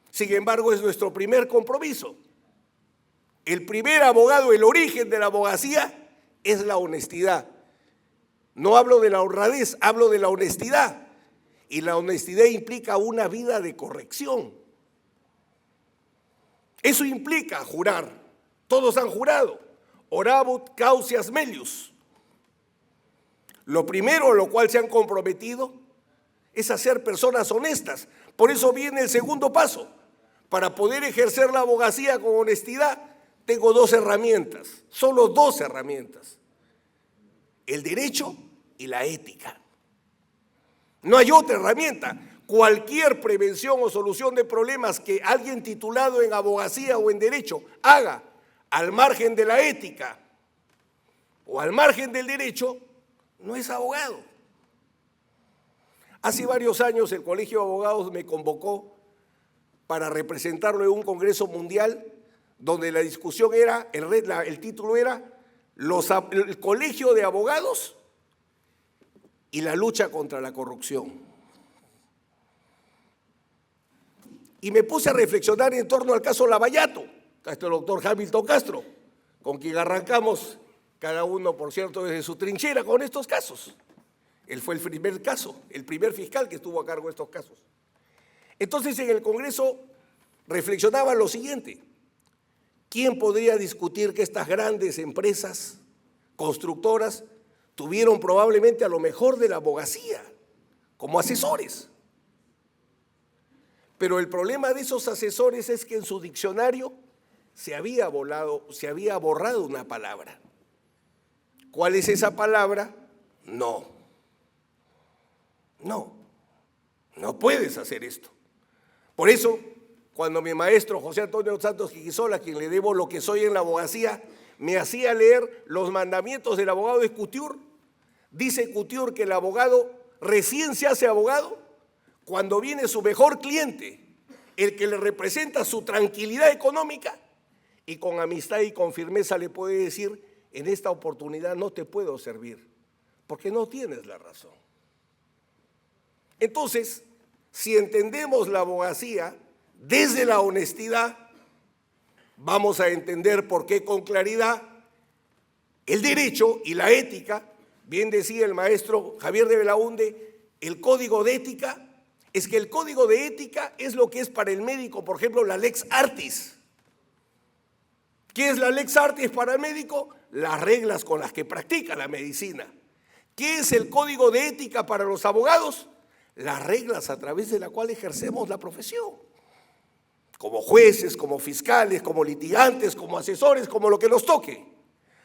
Sin embargo, es nuestro primer compromiso. El primer abogado, el origen de la abogacía es la honestidad. No hablo de la honradez, hablo de la honestidad. Y la honestidad implica una vida de corrección. Eso implica jurar. Todos han jurado. Oravut causias melius. Lo primero a lo cual se han comprometido es a ser personas honestas. Por eso viene el segundo paso. Para poder ejercer la abogacía con honestidad, tengo 2 herramientas, solo 2 herramientas. El derecho y la ética. No hay otra herramienta. Cualquier prevención o solución de problemas que alguien titulado en abogacía o en derecho haga al margen de la ética o al margen del derecho, no es abogado. Hace varios años el Colegio de Abogados me convocó para representarlo en un congreso mundial donde la discusión era, el título era el Colegio de Abogados y la lucha contra la corrupción. Y me puse a reflexionar en torno al caso Lavallato, el doctor Hamilton Castro, con quien arrancamos cada uno, por cierto, desde su trinchera con estos casos. Él fue el primer caso, el primer fiscal que estuvo a cargo de estos casos. Entonces en el Congreso reflexionaba lo siguiente: ¿quién podría discutir que estas grandes empresas constructoras tuvieron probablemente a lo mejor de la abogacía como asesores? Pero el problema de esos asesores es que en su diccionario se había borrado una palabra. ¿Cuál es esa palabra? No. No puedes hacer esto. Por eso, cuando mi maestro José Antonio Santos Quiquisola, a quien le debo lo que soy en la abogacía, me hacía leer los mandamientos del abogado de Couture, dice Couture que el abogado recién se hace abogado cuando viene su mejor cliente, el que le representa su tranquilidad económica, y con amistad y con firmeza le puede decir: en esta oportunidad no te puedo servir, porque no tienes la razón. Entonces, si entendemos la abogacía desde la honestidad, vamos a entender por qué con claridad el derecho y la ética. Bien decía el maestro Javier de Belaunde, el código de ética, es que el código de ética es lo que es para el médico, por ejemplo, la lex artis. ¿Qué es la lex artis para el médico? Las reglas con las que practica la medicina. ¿Qué es el código de ética para los abogados? Las reglas a través de las cuales ejercemos la profesión. Como jueces, como fiscales, como litigantes, como asesores, como lo que nos toque.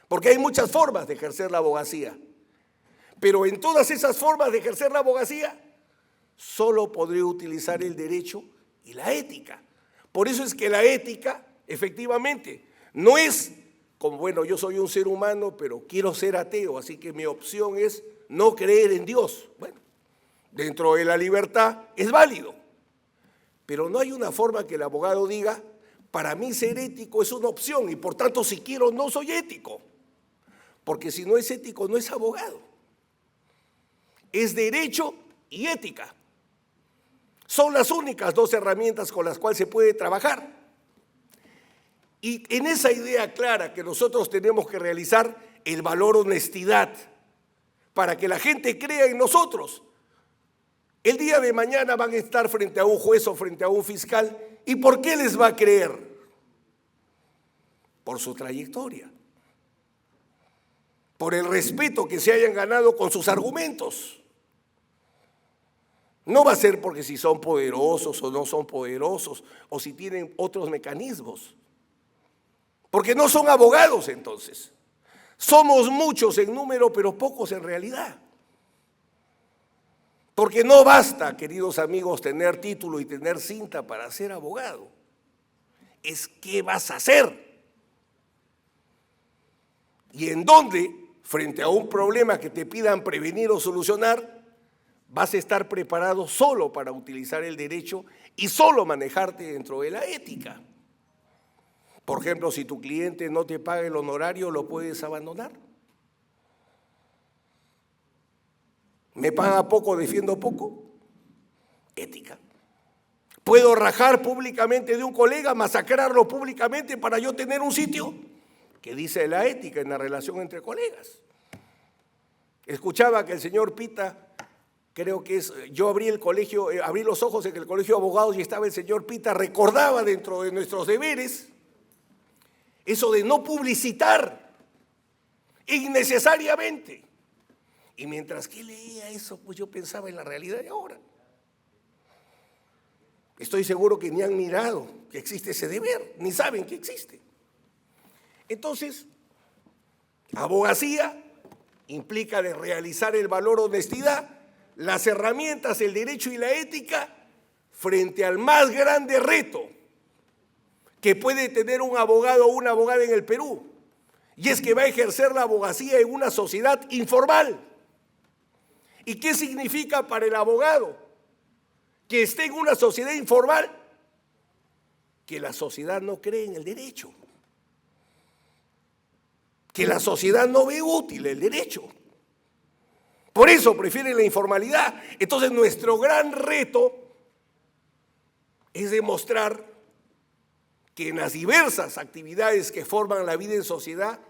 Porque hay muchas formas de ejercer la abogacía. Pero en todas esas formas de ejercer la abogacía, solo podría utilizar el derecho y la ética. Por eso es que la ética, efectivamente, no es como, bueno, yo soy un ser humano, pero quiero ser ateo, así que mi opción es no creer en Dios. Bueno, dentro de la libertad es válido, pero no hay una forma que el abogado diga: para mí ser ético es una opción y por tanto si quiero no soy ético, porque si no es ético no es abogado. Es derecho y ética. Son las únicas 2 herramientas con las cuales se puede trabajar. Y en esa idea clara que nosotros tenemos que realizar el valor honestidad para que la gente crea en nosotros. El día de mañana van a estar frente a un juez o frente a un fiscal. ¿Y por qué les va a creer? Por su trayectoria, por el respeto que se hayan ganado con sus argumentos. No va a ser porque si son poderosos o no son poderosos o si tienen otros mecanismos. Porque no son abogados entonces. Somos muchos en número, pero pocos en realidad. Porque no basta, queridos amigos, tener título y tener cinta para ser abogado. Es qué vas a hacer. Y en dónde, frente a un problema que te pidan prevenir o solucionar, vas a estar preparado solo para utilizar el derecho y solo manejarte dentro de la ética. Por ejemplo, si tu cliente no te paga el honorario, ¿lo puedes abandonar? ¿Me paga poco, defiendo poco? Ética. ¿Puedo rajar públicamente de un colega, masacrarlo públicamente para yo tener un sitio? ¿Qué dice la ética en la relación entre colegas? Escuchaba que el señor Pita, creo que es, yo abrí el colegio, abrí los ojos en el colegio de abogados y estaba el señor Pita, recordaba dentro de nuestros deberes eso de no publicitar innecesariamente. Y mientras que leía eso, pues yo pensaba en la realidad de ahora. Estoy seguro que ni han mirado que existe ese deber, ni saben que existe. Entonces, abogacía implica de realizar el valor honestidad, las herramientas, el derecho y la ética frente al más grande reto que puede tener un abogado o una abogada en el Perú, y es que va a ejercer la abogacía en una sociedad informal. ¿Y qué significa para el abogado que esté en una sociedad informal? Que la sociedad no cree en el derecho, que la sociedad no ve útil el derecho. Por eso prefieren la informalidad. Entonces nuestro gran reto es demostrar que en las diversas actividades que forman la vida en sociedad,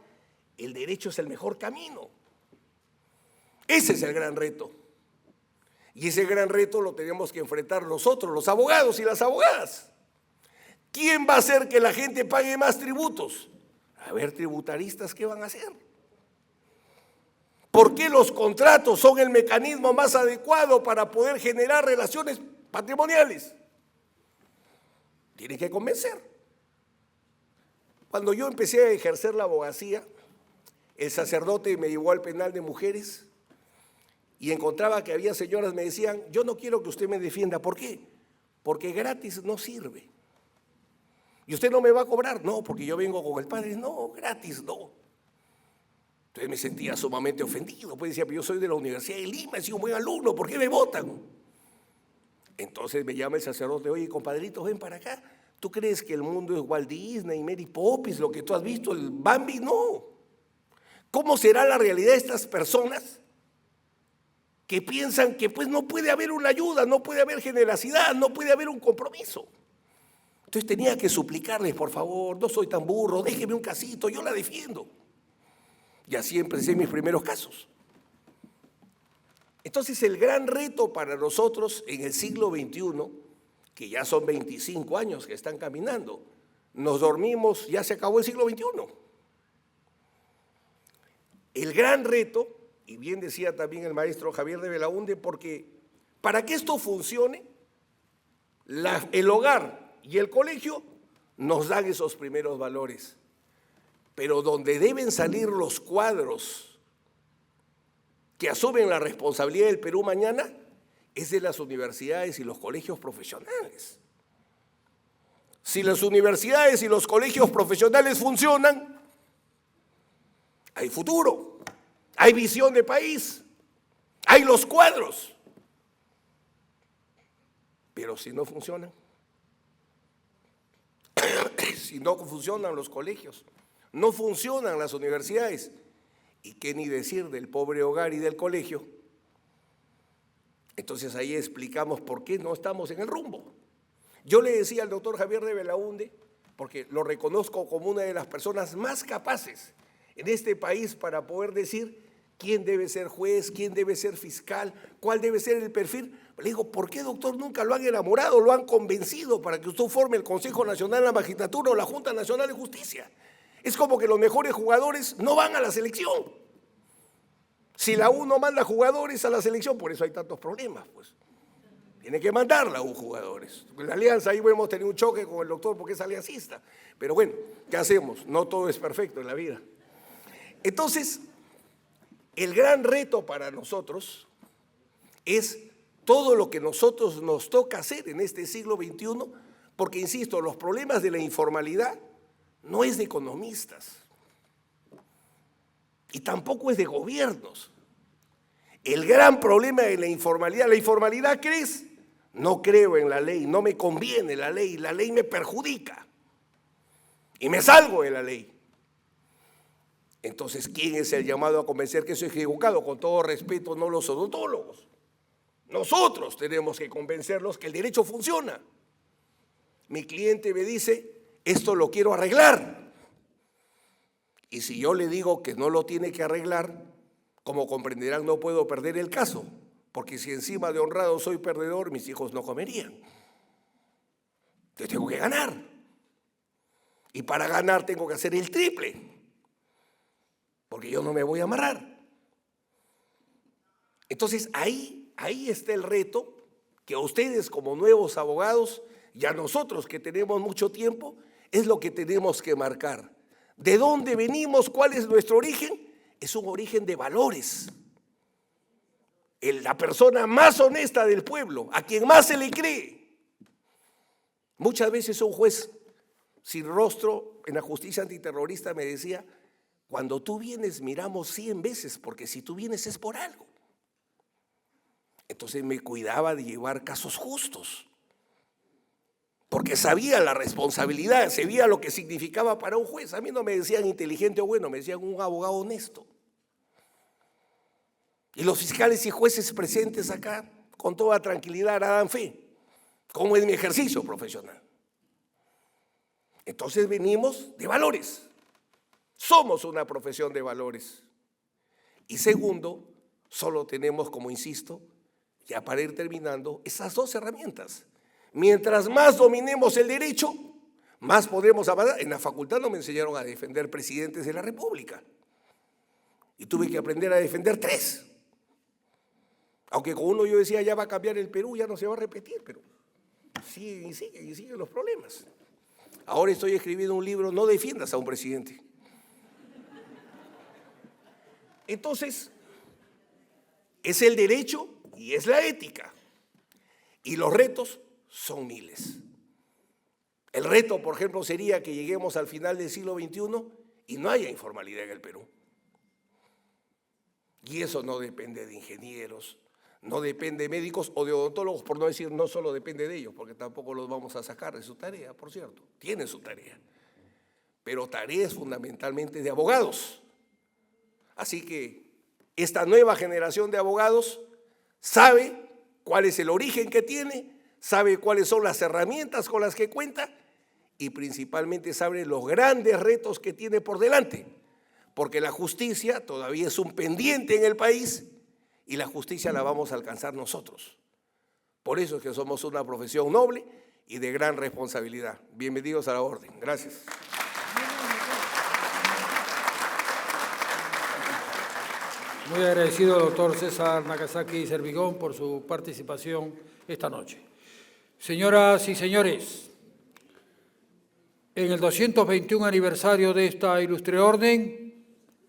el derecho es el mejor camino. Ese es el gran reto. Y ese gran reto lo tenemos que enfrentar nosotros, los abogados y las abogadas. ¿Quién va a hacer que la gente pague más tributos? A ver, tributaristas, ¿qué van a hacer? ¿Por qué los contratos son el mecanismo más adecuado para poder generar relaciones patrimoniales? Tienen que convencer. Cuando yo empecé a ejercer la abogacía, el sacerdote me llevó al penal de mujeres y encontraba que había señoras que me decían, yo no quiero que usted me defienda. ¿Por qué? Porque gratis no sirve. ¿Y usted no me va a cobrar? No, porque yo vengo con el padre. No, gratis no. Entonces me sentía sumamente ofendido. Pues decía, pero yo soy de la Universidad de Lima, he sido un buen alumno, ¿por qué me votan? Entonces me llama el sacerdote, oye, compadrito, ven para acá. ¿Tú crees que el mundo es Walt Disney, Mary Poppins, lo que tú has visto, el Bambi? No. ¿Cómo será la realidad de estas personas que piensan que pues no puede haber una ayuda, no puede haber generosidad, no puede haber un compromiso? Entonces tenía que suplicarles, por favor, no soy tan burro, déjeme un casito, yo la defiendo. Y así empecé mis primeros casos. Entonces el gran reto para nosotros en el siglo XXI, que ya son 25 años que están caminando, nos dormimos, ya se acabó el siglo XXI. El gran reto, y bien decía también el maestro Javier de Belaúnde, porque para que esto funcione, el hogar y el colegio nos dan esos primeros valores, pero donde deben salir los cuadros que asumen la responsabilidad del Perú mañana es de las universidades y los colegios profesionales. Si las universidades y los colegios profesionales funcionan, hay futuro, hay visión de país, hay los cuadros. Pero si no funcionan, si no funcionan los colegios, no funcionan las universidades, y qué ni decir del pobre hogar y del colegio, entonces ahí explicamos por qué no estamos en el rumbo. Yo le decía al doctor Javier de Belaúnde, porque lo reconozco como una de las personas más capaces en este país para poder decir quién debe ser juez, quién debe ser fiscal, cuál debe ser el perfil. Le digo, ¿por qué, doctor, nunca lo han enamorado, lo han convencido para que usted forme el Consejo Nacional de la Magistratura o la Junta Nacional de Justicia? Es como que los mejores jugadores no van a la selección. Si la U no manda jugadores a la selección, por eso hay tantos problemas, pues. Tiene que mandar la U jugadores. En la Alianza ahí hemos tenido un choque con el doctor porque es aliancista. Pero bueno, ¿qué hacemos? No todo es perfecto en la vida. Entonces, el gran reto para nosotros es todo lo que nosotros nos toca hacer en este siglo XXI, porque, insisto, los problemas de la informalidad no es de economistas y tampoco es de gobiernos. El gran problema de la informalidad, ¿crees? No creo en la ley, no me conviene la ley me perjudica y me salgo de la ley. Entonces, ¿quién es el llamado a convencer que eso es equivocado? Con todo respeto, no los odontólogos. Nosotros tenemos que convencerlos que el derecho funciona. Mi cliente me dice, esto lo quiero arreglar. Y si yo le digo que no lo tiene que arreglar, como comprenderán, no puedo perder el caso, porque si encima de honrado soy perdedor, mis hijos no comerían. Yo tengo que ganar. Y para ganar tengo que hacer el triple, porque yo no me voy a amarrar. Entonces ahí está el reto que a ustedes como nuevos abogados y a nosotros que tenemos mucho tiempo, es lo que tenemos que marcar. ¿De dónde venimos? ¿Cuál es nuestro origen? Es un origen de valores. La persona más honesta del pueblo, a quien más se le cree. Muchas veces un juez sin rostro en la justicia antiterrorista me decía, cuando tú vienes miramos 100 veces, porque si tú vienes es por algo. Entonces me cuidaba de llevar casos justos, porque sabía la responsabilidad, sabía lo que significaba para un juez. A mí no me decían inteligente o bueno, me decían un abogado honesto. Y los fiscales y jueces presentes acá, con toda tranquilidad, dan fe, como es mi ejercicio profesional. Entonces venimos de valores. Somos una profesión de valores. Y segundo, solo tenemos, como insisto, ya para ir terminando, esas dos herramientas. Mientras más dominemos el derecho, más podremos avanzar. En la facultad no me enseñaron a defender presidentes de la República. Y tuve que aprender a defender 3. Aunque con uno yo decía, ya va a cambiar el Perú, ya no se va a repetir, pero siguen los problemas. Ahora estoy escribiendo un libro, no defiendas a un presidente. Entonces, es el derecho y es la ética. Y los retos son miles. El reto, por ejemplo, sería que lleguemos al final del siglo XXI y no haya informalidad en el Perú. Y eso no depende de ingenieros, no depende de médicos o de odontólogos, por no decir no solo depende de ellos, porque tampoco los vamos a sacar de su tarea, por cierto, tienen su tarea. Pero tarea es fundamentalmente de abogados. Así que esta nueva generación de abogados sabe cuál es el origen que tiene, sabe cuáles son las herramientas con las que cuenta y principalmente sabe los grandes retos que tiene por delante, porque la justicia todavía es un pendiente en el país y la justicia la vamos a alcanzar nosotros. Por eso es que somos una profesión noble y de gran responsabilidad. Bienvenidos a la orden. Gracias. Muy agradecido, doctor César Nakazaki Servigón, por su participación esta noche. Señoras y señores, en el 221 aniversario de esta ilustre orden,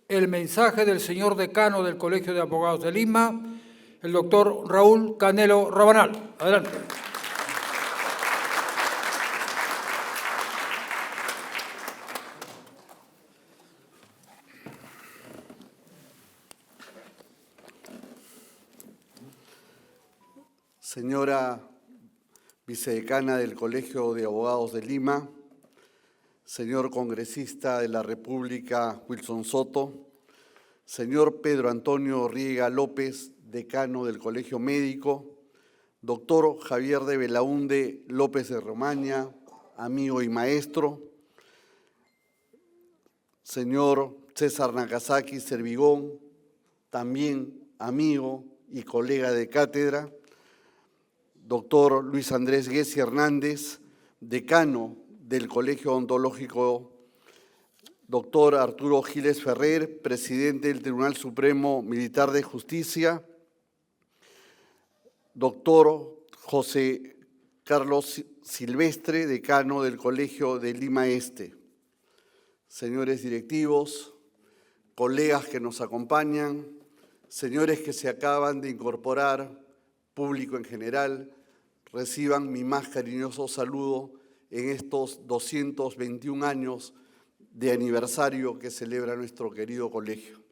el mensaje del señor decano del Colegio de Abogados de Lima, el doctor Raúl Canelo Rabanal. Adelante. Señora vicedecana del Colegio de Abogados de Lima, señor congresista de la República Wilson Soto, señor Pedro Antonio Riega López, decano del Colegio Médico, doctor Javier de Belaúnde López de Romaña, amigo y maestro, señor César Nakazaki Servigón, también amigo y colega de cátedra, doctor Luis Andrés Guesi Hernández, decano del Colegio Odontológico, doctor Arturo Giles Ferrer, presidente del Tribunal Supremo Militar de Justicia, doctor José Carlos Silvestre, decano del Colegio de Lima Este, señores directivos, colegas que nos acompañan, señores que se acaban de incorporar, público en general, reciban mi más cariñoso saludo en estos 221 años de aniversario que celebra nuestro querido colegio.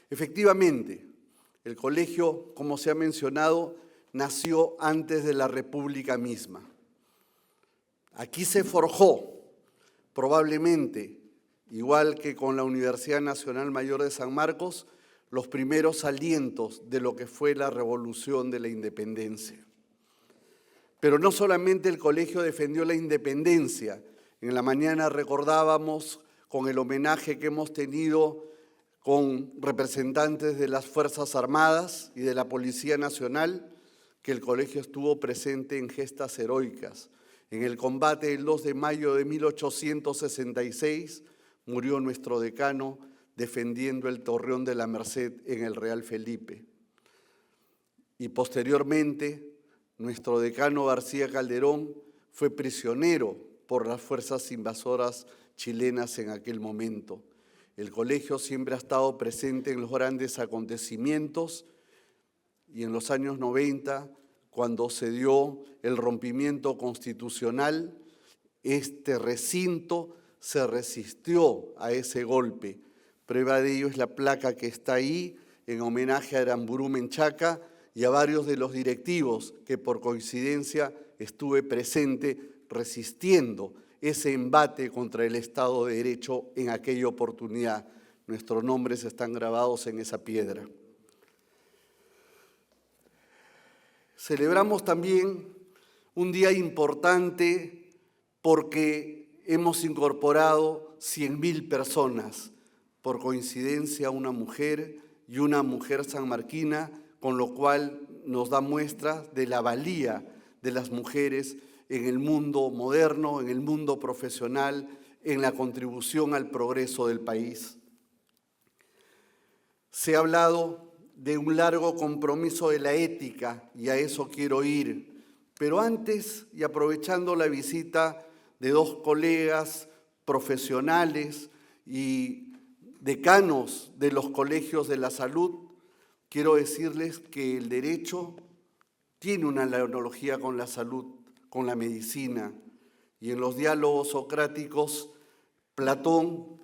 Efectivamente, el colegio, como se ha mencionado, nació antes de la República misma. Aquí se forjó, probablemente, igual que con la Universidad Nacional Mayor de San Marcos, los primeros alientos de lo que fue la revolución de la independencia. Pero no solamente el colegio defendió la independencia. En la mañana recordábamos con el homenaje que hemos tenido con representantes de las Fuerzas Armadas y de la Policía Nacional, que el colegio estuvo presente en gestas heroicas. En el combate del 2 de mayo de 1866 murió nuestro decano defendiendo el Torreón de la Merced en el Real Felipe. Y posteriormente, nuestro decano García Calderón fue prisionero por las fuerzas invasoras chilenas en aquel momento. El colegio siempre ha estado presente en los grandes acontecimientos y en los años 90, cuando se dio el rompimiento constitucional, este recinto se resistió a ese golpe. Prueba de ello es la placa que está ahí en homenaje a Aramburu Menchaca y a varios de los directivos que por coincidencia estuve presente resistiendo ese embate contra el Estado de Derecho en aquella oportunidad. Nuestros nombres están grabados en esa piedra. Celebramos también un día importante porque hemos incorporado 100.000 personas, por coincidencia una mujer y una mujer sanmarquina, con lo cual nos da muestra de la valía de las mujeres en el mundo moderno, en el mundo profesional, en la contribución al progreso del país. Se ha hablado de un largo compromiso de la ética, y a eso quiero ir. Pero antes, y aprovechando la visita de dos colegas profesionales y decanos de los colegios de la salud, quiero decirles que el derecho tiene una analogía con la salud, con la medicina. Y en los diálogos socráticos, Platón,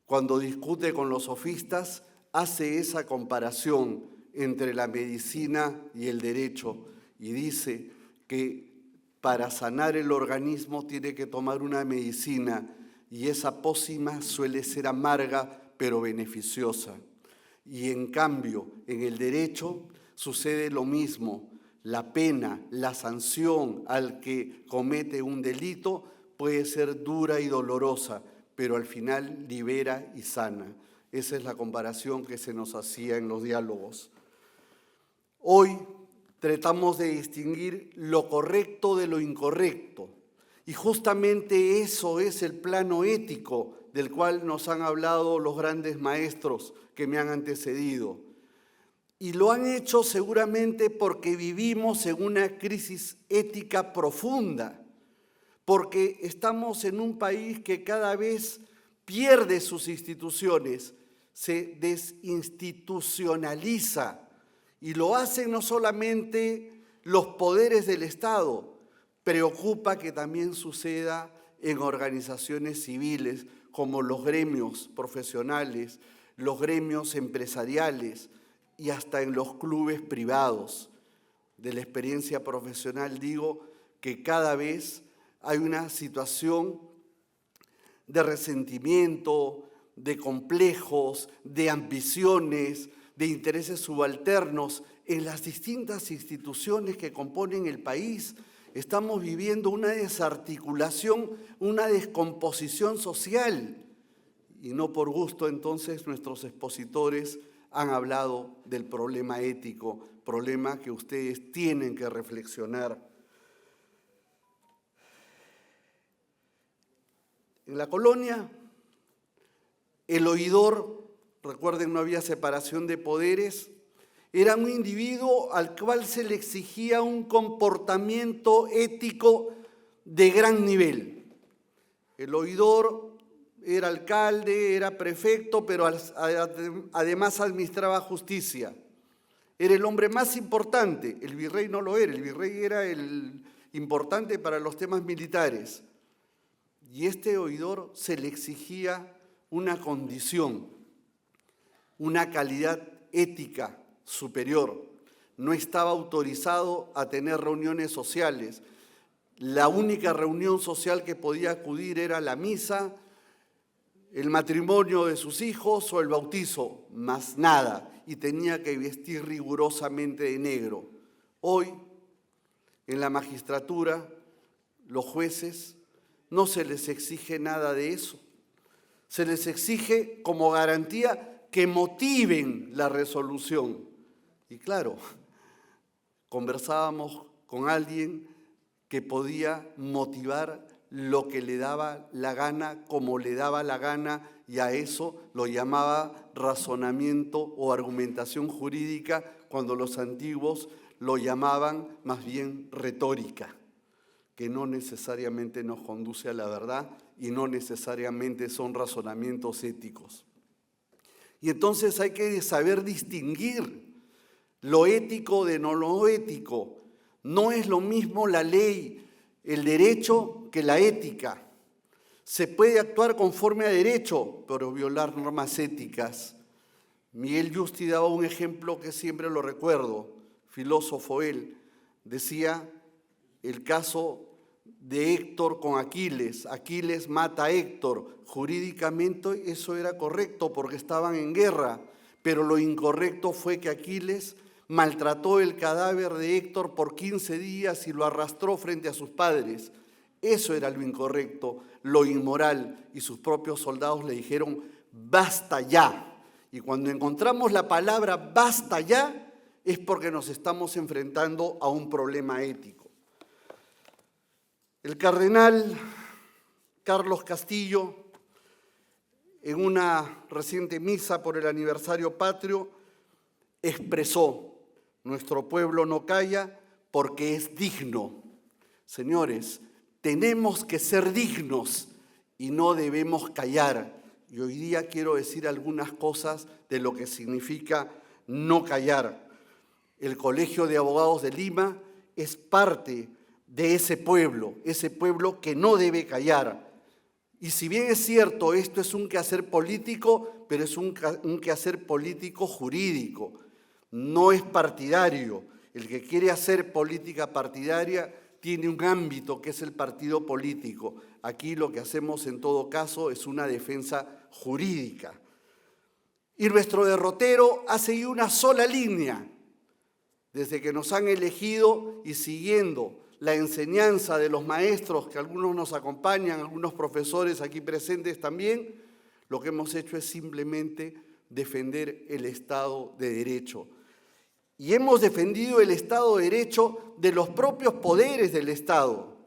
cuando discute con los sofistas, hace esa comparación entre la medicina y el derecho y dice que para sanar el organismo tiene que tomar una medicina y esa pócima suele ser amarga pero beneficiosa. Y en cambio, en el derecho sucede lo mismo. La pena, la sanción al que comete un delito puede ser dura y dolorosa, pero al final libera y sana. Esa es la comparación que se nos hacía en los diálogos. Hoy tratamos de distinguir lo correcto de lo incorrecto, y justamente eso es el plano ético del cual nos han hablado los grandes maestros que me han antecedido. Y lo han hecho seguramente porque vivimos en una crisis ética profunda, porque estamos en un país que cada vez pierde sus instituciones, se desinstitucionaliza y lo hacen no solamente los poderes del Estado, preocupa que también suceda en organizaciones civiles como los gremios profesionales, los gremios empresariales y hasta en los clubes privados. De la experiencia profesional digo que cada vez hay una situación de resentimiento, de complejos, de ambiciones, de intereses subalternos en las distintas instituciones que componen el país. Estamos viviendo una desarticulación, una descomposición social. Y no por gusto entonces nuestros expositores han hablado del problema ético, problema que ustedes tienen que reflexionar. En la colonia, el oidor, recuerden, no había separación de poderes, Era un individuo al cual se le exigía un comportamiento ético de gran nivel. El oidor era alcalde, era prefecto, pero además administraba justicia. Era el hombre más importante. El virrey no lo era, el virrey era el importante para los temas militares. Y este oidor se le exigía una condición, una calidad ética superior. No estaba autorizado a tener reuniones sociales. La única reunión social que podía acudir era la misa, el matrimonio de sus hijos o el bautizo, más nada, y tenía que vestir rigurosamente de negro. Hoy, en la magistratura, los jueces, no se les exige nada de eso. Se les exige como garantía que motiven la resolución. Y claro, conversábamos con alguien que podía motivar lo que le daba la gana, como le daba la gana, y a eso lo llamaba razonamiento o argumentación jurídica, cuando los antiguos lo llamaban más bien retórica, que no necesariamente nos conduce a la verdad y no necesariamente son razonamientos éticos. Y entonces hay que saber distinguir lo ético de no lo ético. No es lo mismo la ley, el derecho, que la ética. Se puede actuar conforme a derecho, pero violar normas éticas. Miguel Yusti daba un ejemplo que siempre lo recuerdo, filósofo él, decía el caso de Héctor con Aquiles. Aquiles mata a Héctor. Jurídicamente eso era correcto porque estaban en guerra, pero lo incorrecto fue que Aquiles maltrató el cadáver de Héctor por 15 días y lo arrastró frente a sus padres. Eso era lo incorrecto, lo inmoral, y sus propios soldados le dijeron, basta ya. Y cuando encontramos la palabra basta ya, es porque nos estamos enfrentando a un problema ético. El cardenal Carlos Castillo, en una reciente misa por el aniversario patrio, expresó: nuestro pueblo no calla porque es digno. Señores, tenemos que ser dignos y no debemos callar. Y hoy día quiero decir algunas cosas de lo que significa no callar. El Colegio de Abogados de Lima es parte de ese pueblo que no debe callar. Y si bien es cierto, esto es un quehacer político, pero es un quehacer político jurídico. No es partidario. El que quiere hacer política partidaria tiene un ámbito que es el partido político. Aquí lo que hacemos en todo caso es una defensa jurídica. Y nuestro derrotero ha seguido una sola línea. Desde que nos han elegido y siguiendo la enseñanza de los maestros, que algunos nos acompañan, algunos profesores aquí presentes también, lo que hemos hecho es simplemente defender el Estado de Derecho. Y hemos defendido el Estado de Derecho de los propios poderes del Estado.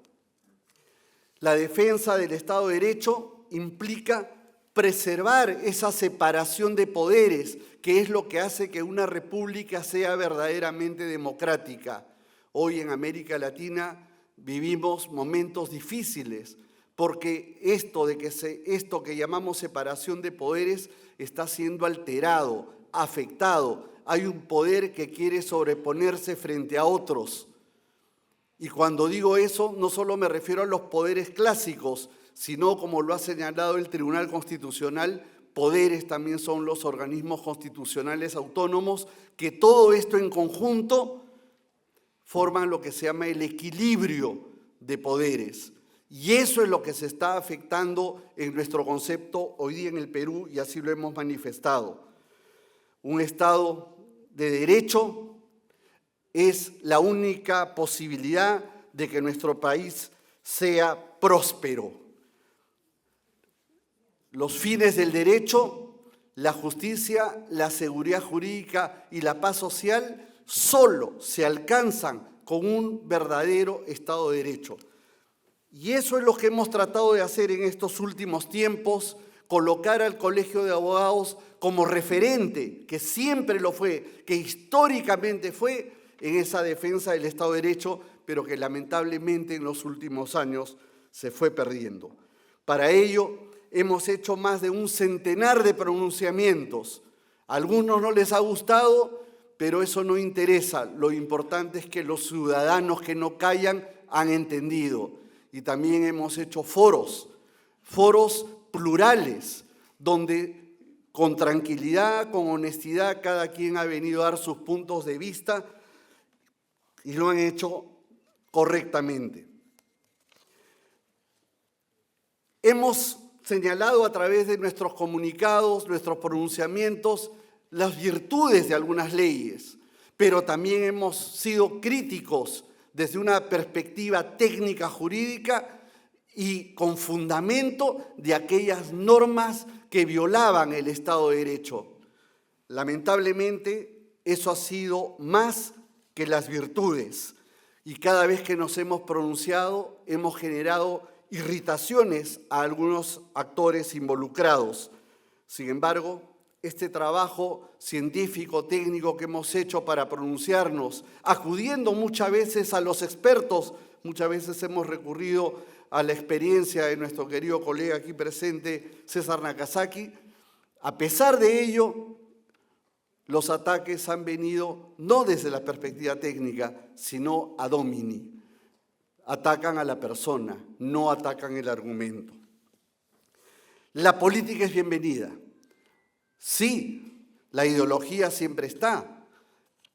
La defensa del Estado de Derecho implica preservar esa separación de poderes, que es lo que hace que una república sea verdaderamente democrática. Hoy en América Latina vivimos momentos difíciles, porque esto que llamamos separación de poderes está siendo alterado, afectado. Hay un poder que quiere sobreponerse frente a otros. Y cuando digo eso, no solo me refiero a los poderes clásicos, sino, como lo ha señalado el Tribunal Constitucional, poderes también son los organismos constitucionales autónomos, que todo esto en conjunto forman lo que se llama el equilibrio de poderes. Y eso es lo que se está afectando en nuestro concepto hoy día en el Perú, y así lo hemos manifestado. Un Estado de Derecho es la única posibilidad de que nuestro país sea próspero. Los fines del derecho, la justicia, la seguridad jurídica y la paz social solo se alcanzan con un verdadero Estado de Derecho. Y eso es lo que hemos tratado de hacer en estos últimos tiempos colocar al Colegio de Abogados como referente, que siempre lo fue, que históricamente fue en esa defensa del Estado de Derecho, pero que lamentablemente en los últimos años se fue perdiendo. Para ello, hemos hecho más de un centenar de pronunciamientos. A algunos no les ha gustado, pero eso no interesa. Lo importante es que los ciudadanos que no callan han entendido. Y también hemos hecho foros plurales, donde con tranquilidad, con honestidad, cada quien ha venido a dar sus puntos de vista y lo han hecho correctamente. Hemos señalado a través de nuestros comunicados, nuestros pronunciamientos, las virtudes de algunas leyes, pero también hemos sido críticos desde una perspectiva técnica jurídica y con fundamento de aquellas normas que violaban el Estado de Derecho. Lamentablemente, eso ha sido más que las virtudes, y cada vez que nos hemos pronunciado hemos generado irritaciones a algunos actores involucrados. Sin embargo, este trabajo científico, técnico que hemos hecho para pronunciarnos, acudiendo muchas veces a los expertos, muchas veces hemos recurrido a la experiencia de nuestro querido colega aquí presente, César Nakazaki, a pesar de ello, los ataques han venido no desde la perspectiva técnica, sino ad hominem. Atacan a la persona, no atacan el argumento. La política es bienvenida. Sí, la ideología siempre está.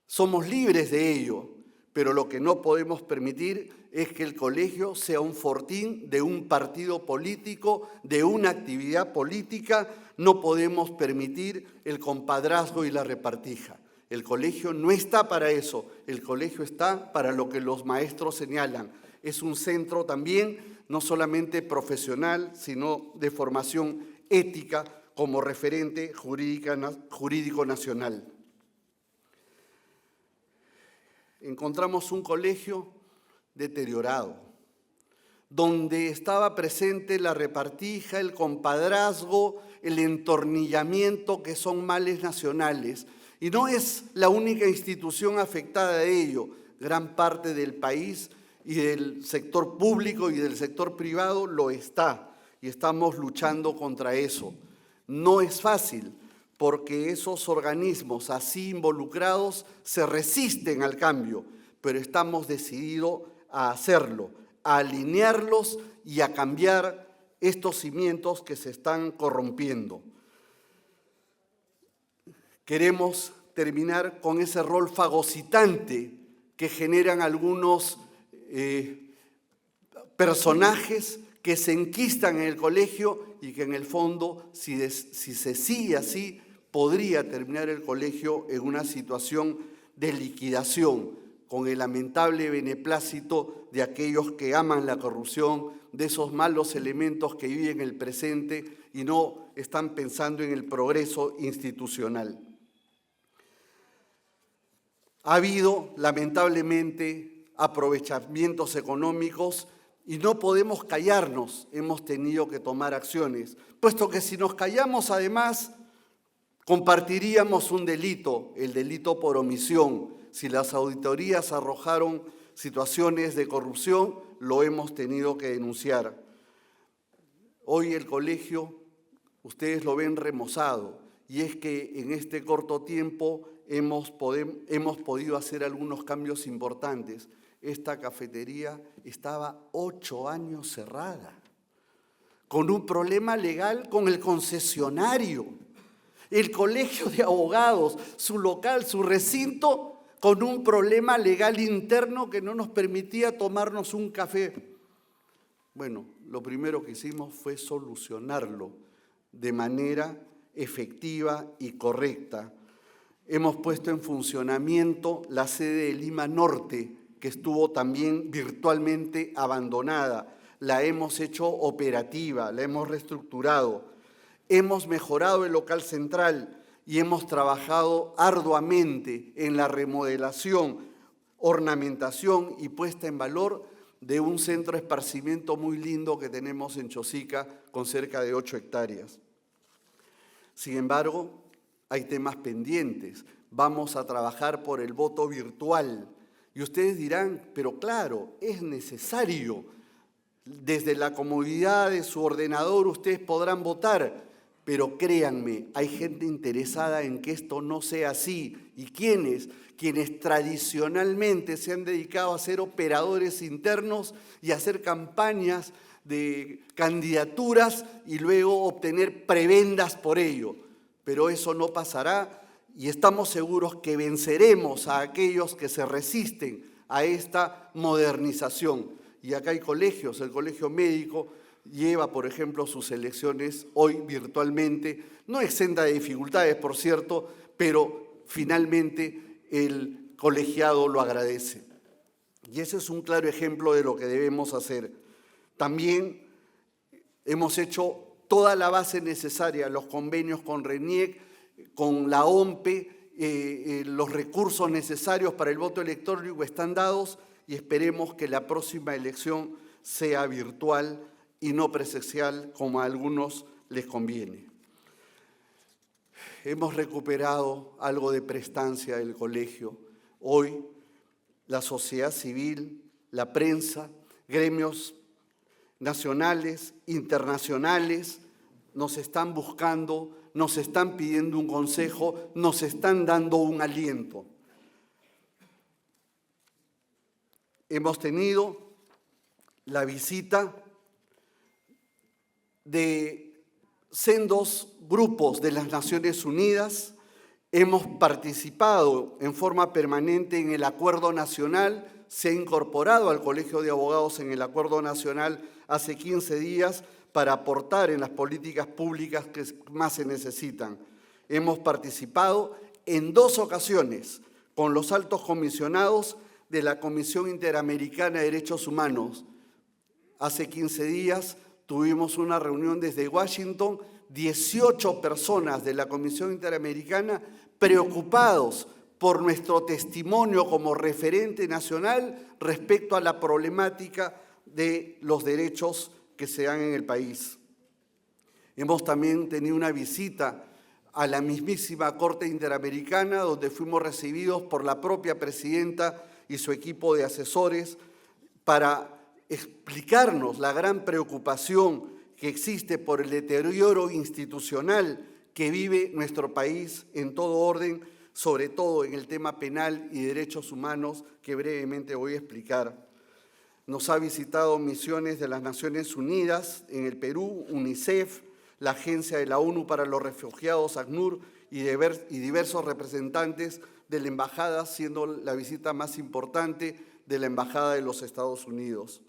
Somos libres de ello, pero lo que no podemos permitir es que el colegio sea un fortín de un partido político, de una actividad política. No podemos permitir el compadrazgo y la repartija. El colegio no está para eso, el colegio está para lo que los maestros señalan. Es un centro también, no solamente profesional, sino de formación ética como referente jurídico nacional. Encontramos un colegio deteriorado, donde estaba presente la repartija, el compadrazgo, el entornillamiento, que son males nacionales. Y no es la única institución afectada de ello. Gran parte del país y del sector público y del sector privado lo está, y estamos luchando contra eso. No es fácil, porque esos organismos así involucrados se resisten al cambio, pero estamos decididos a hacerlo, a alinearlos y a cambiar estos cimientos que se están corrompiendo. Queremos terminar con ese rol fagocitante que generan algunos personajes que se enquistan en el colegio y que en el fondo, si se sigue así, podría terminar el colegio en una situación de liquidación, con el lamentable beneplácito de aquellos que aman la corrupción, de esos malos elementos que viven el presente y no están pensando en el progreso institucional. Ha habido, lamentablemente, aprovechamientos económicos y no podemos callarnos, hemos tenido que tomar acciones, puesto que si nos callamos, además, compartiríamos un delito, el delito por omisión. Si las auditorías arrojaron situaciones de corrupción, lo hemos tenido que denunciar. Hoy el colegio, ustedes lo ven remozado, y es que en este corto tiempo hemos podido hacer algunos cambios importantes. Esta cafetería estaba 8 años cerrada, con un problema legal con el concesionario. El Colegio de Abogados, su local, su recinto, con un problema legal interno que no nos permitía tomarnos un café. Bueno, lo primero que hicimos fue solucionarlo de manera efectiva y correcta. Hemos puesto en funcionamiento la sede de Lima Norte, que estuvo también virtualmente abandonada. La hemos hecho operativa, la hemos reestructurado. Hemos mejorado el local central y hemos trabajado arduamente en la remodelación, ornamentación y puesta en valor de un centro de esparcimiento muy lindo que tenemos en Chosica con cerca de 8 hectáreas. Sin embargo, hay temas pendientes. Vamos a trabajar por el voto virtual. Y ustedes dirán, pero claro, es necesario. Desde la comodidad de su ordenador ustedes podrán votar, pero créanme, hay gente interesada en que esto no sea así. ¿Y quiénes? Quienes tradicionalmente se han dedicado a ser operadores internos y a hacer campañas de candidaturas y luego obtener prebendas por ello. Pero eso no pasará y estamos seguros que venceremos a aquellos que se resisten a esta modernización. Y acá hay colegios, el Colegio Médico lleva, por ejemplo, sus elecciones hoy virtualmente, no exenta de dificultades, por cierto, pero finalmente el colegiado lo agradece. Y ese es un claro ejemplo de lo que debemos hacer. También hemos hecho toda la base necesaria, los convenios con RENIEC, con la OMPE, los recursos necesarios para el voto electrónico están dados y esperemos que la próxima elección sea virtual y no presencial, como a algunos les conviene. Hemos recuperado algo de prestancia del colegio. Hoy la sociedad civil, la prensa, gremios nacionales, internacionales, nos están buscando, nos están pidiendo un consejo, nos están dando un aliento. Hemos tenido la visita de sendos grupos de las Naciones Unidas, hemos participado en forma permanente en el Acuerdo Nacional, se ha incorporado al Colegio de Abogados en el Acuerdo Nacional hace 15 días para aportar en las políticas públicas que más se necesitan. Hemos participado en 2 ocasiones con los altos comisionados de la Comisión Interamericana de Derechos Humanos. Hace 15 días tuvimos una reunión desde Washington, 18 personas de la Comisión Interamericana preocupados por nuestro testimonio como referente nacional respecto a la problemática de los derechos que se dan en el país. Hemos también tenido una visita a la mismísima Corte Interamericana, donde fuimos recibidos por la propia presidenta y su equipo de asesores para explicarnos la gran preocupación que existe por el deterioro institucional que vive nuestro país en todo orden, sobre todo en el tema penal y derechos humanos, que brevemente voy a explicar. Nos ha visitado misiones de las Naciones Unidas en el Perú, UNICEF, la Agencia de la ONU para los Refugiados, ACNUR, y diversos representantes de la embajada, siendo la visita más importante de la Embajada de los Estados Unidos.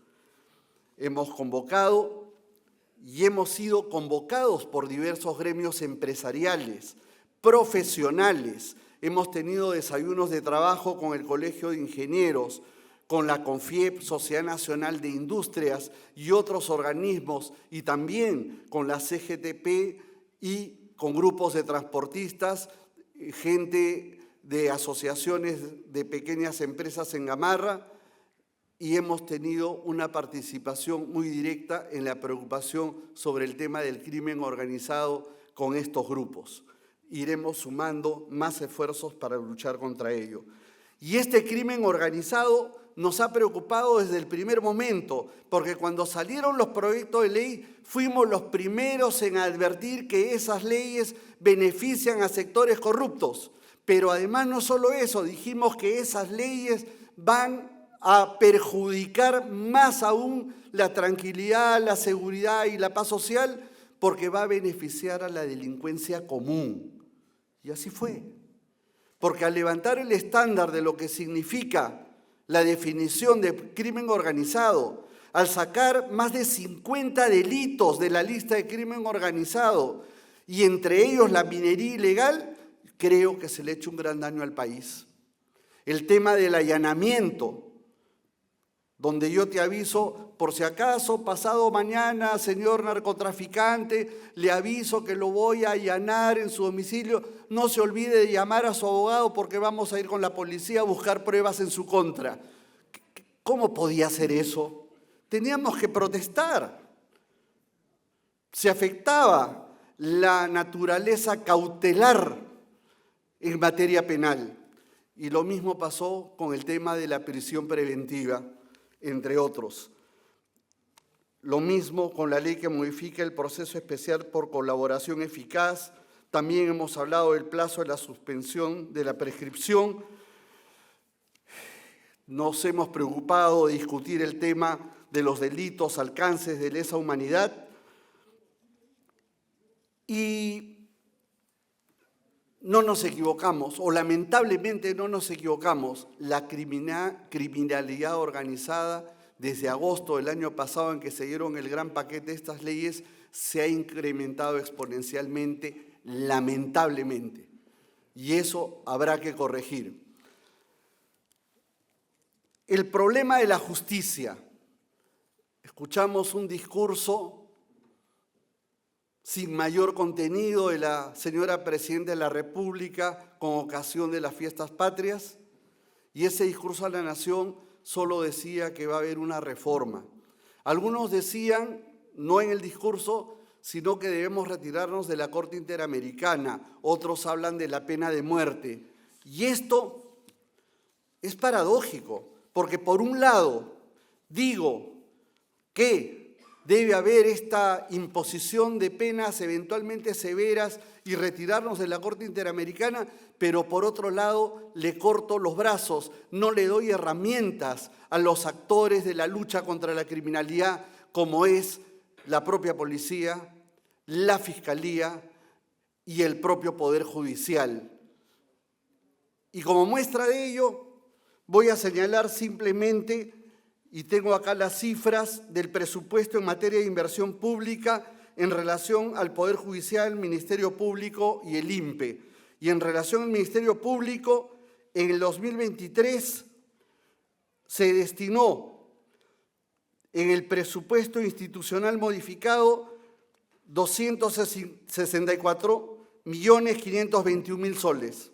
Hemos convocado y hemos sido convocados por diversos gremios empresariales, profesionales. Hemos tenido desayunos de trabajo con el Colegio de Ingenieros, con la CONFIEP, Sociedad Nacional de Industrias y otros organismos, y también con la CGTP y con grupos de transportistas, gente de asociaciones de pequeñas empresas en Gamarra, y hemos tenido una participación muy directa en la preocupación sobre el tema del crimen organizado con estos grupos. Iremos sumando más esfuerzos para luchar contra ello. Y este crimen organizado nos ha preocupado desde el primer momento, porque cuando salieron los proyectos de ley, fuimos los primeros en advertir que esas leyes benefician a sectores corruptos. Pero además no solo eso, dijimos que esas leyes van a perjudicar más aún la tranquilidad, la seguridad y la paz social, porque va a beneficiar a la delincuencia común. Y así fue. Porque al levantar el estándar de lo que significa la definición de crimen organizado, al sacar más de 50 delitos de la lista de crimen organizado, y entre ellos la minería ilegal, creo que se le ha hecho un gran daño al país. El tema del allanamiento, donde yo te aviso, por si acaso, pasado mañana, señor narcotraficante, le aviso que lo voy a allanar en su domicilio, no se olvide de llamar a su abogado porque vamos a ir con la policía a buscar pruebas en su contra. ¿Cómo podía hacer eso? Teníamos que protestar. Se afectaba la naturaleza cautelar en materia penal. Y lo mismo pasó con el tema de la prisión preventiva, entre otros. Lo mismo con la ley que modifica el proceso especial por colaboración eficaz. También hemos hablado del plazo de la suspensión de la prescripción. Nos hemos preocupado de discutir el tema de los delitos, alcances de lesa humanidad. Y no nos equivocamos, o lamentablemente no nos equivocamos. La criminalidad organizada, desde agosto del año pasado en que se dieron el gran paquete de estas leyes, se ha incrementado exponencialmente, lamentablemente. Y eso habrá que corregir. El problema de la justicia. Escuchamos un discurso sin mayor contenido de la señora Presidenta de la República con ocasión de las fiestas patrias, y ese discurso a la Nación solo decía que va a haber una reforma. Algunos decían, no en el discurso, sino que debemos retirarnos de la Corte Interamericana. Otros hablan de la pena de muerte. Y esto es paradójico, porque por un lado digo que debe haber esta imposición de penas eventualmente severas y retirarnos de la Corte Interamericana, pero por otro lado le corto los brazos, no le doy herramientas a los actores de la lucha contra la criminalidad, como es la propia policía, la Fiscalía y el propio Poder Judicial. Y como muestra de ello, voy a señalar simplemente, y tengo acá las cifras del presupuesto en materia de inversión pública en relación al Poder Judicial, el Ministerio Público y el INPE. Y en relación al Ministerio Público, en el 2023 se destinó en el presupuesto institucional modificado 264.521.000 soles.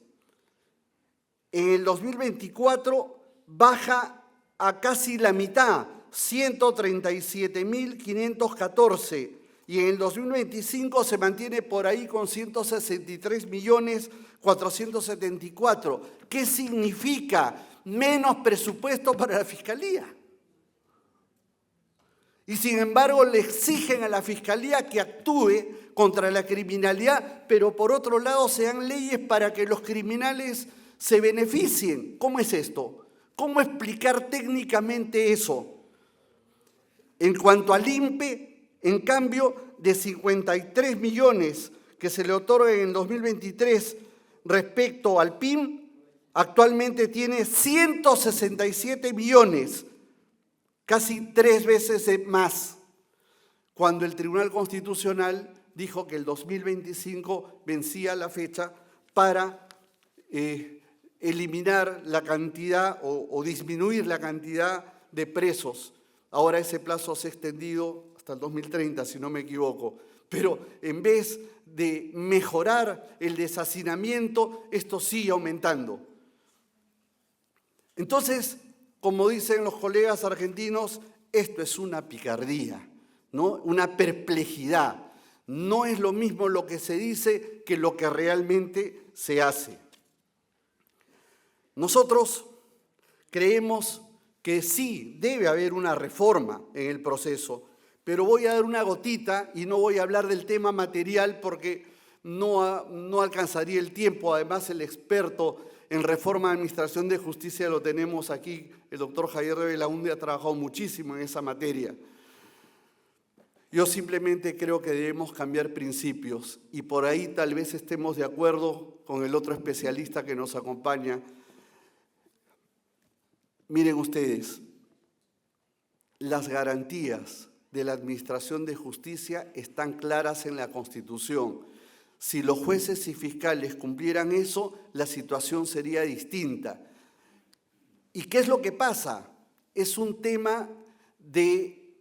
En el 2024 baja a casi la mitad, 137.514, y en el 2025 se mantiene por ahí con 163.474.000. ¿Qué significa? Menos presupuesto para la Fiscalía. Y sin embargo le exigen a la Fiscalía que actúe contra la criminalidad, pero por otro lado se dan leyes para que los criminales se beneficien. ¿Cómo es esto? ¿Cómo explicar técnicamente eso? En cuanto al INPE, en cambio, de 53 millones que se le otorgan en 2023 respecto al PIM, actualmente tiene 167 millones, casi 3 veces más, cuando el Tribunal Constitucional dijo que el 2025 vencía la fecha para eliminar la cantidad o disminuir la cantidad de presos. Ahora ese plazo se ha extendido hasta el 2030, si no me equivoco. Pero en vez de mejorar el deshacinamiento, esto sigue aumentando. Entonces, como dicen los colegas argentinos, esto es una picardía, ¿no? Una perplejidad. No es lo mismo lo que se dice que lo que realmente se hace. Nosotros creemos que sí debe haber una reforma en el proceso, pero voy a dar una gotita y no voy a hablar del tema material porque no alcanzaría el tiempo. Además, el experto en reforma de administración de justicia lo tenemos aquí, el doctor Javier de Belaunde ha trabajado muchísimo en esa materia. Yo simplemente creo que debemos cambiar principios y por ahí tal vez estemos de acuerdo con el otro especialista que nos acompaña. Miren ustedes, las garantías de la administración de justicia están claras en la Constitución. Si los jueces y fiscales cumplieran eso, la situación sería distinta. ¿Y qué es lo que pasa? Es un tema de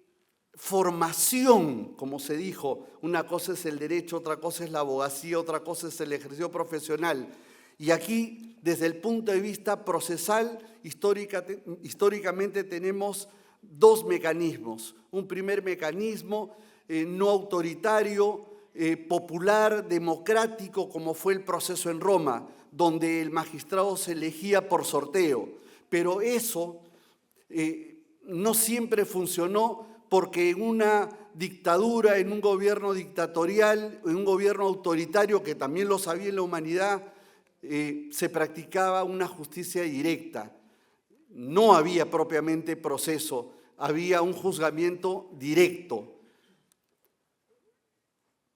formación, como se dijo. Una cosa es el derecho, otra cosa es la abogacía, otra cosa es el ejercicio profesional. Y aquí, desde el punto de vista procesal, históricamente tenemos dos mecanismos. Un primer mecanismo no autoritario popular, democrático, como fue el proceso en Roma, donde el magistrado se elegía por sorteo. Pero eso no siempre funcionó, porque en una dictadura, en un gobierno dictatorial, en un gobierno autoritario, que también lo sabía en la humanidad, se practicaba una justicia directa. No había propiamente proceso, había un juzgamiento directo.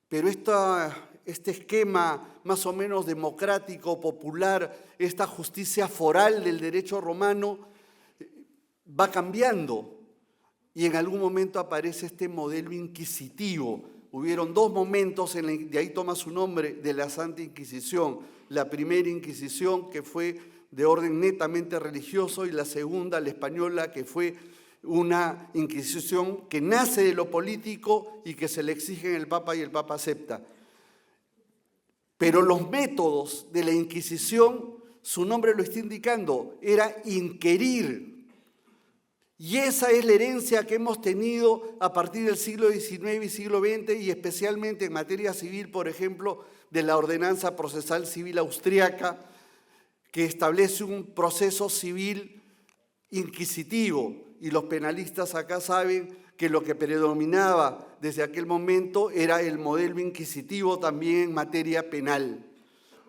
Pero este esquema más o menos democrático, popular, esta justicia foral del derecho romano, va cambiando. Y en algún momento aparece este modelo inquisitivo. Hubieron dos momentos, de ahí toma su nombre, de la Santa Inquisición. La primera Inquisición, que fue de orden netamente religioso, y la segunda, la española, que fue una Inquisición que nace de lo político y que se le exigen el Papa y el Papa acepta. Pero los métodos de la Inquisición, su nombre lo está indicando, era inquirir. Y esa es la herencia que hemos tenido a partir del siglo XIX y siglo XX, y especialmente en materia civil, por ejemplo, de la ordenanza procesal civil austriaca, que establece un proceso civil inquisitivo. Y los penalistas acá saben que lo que predominaba desde aquel momento era el modelo inquisitivo también en materia penal.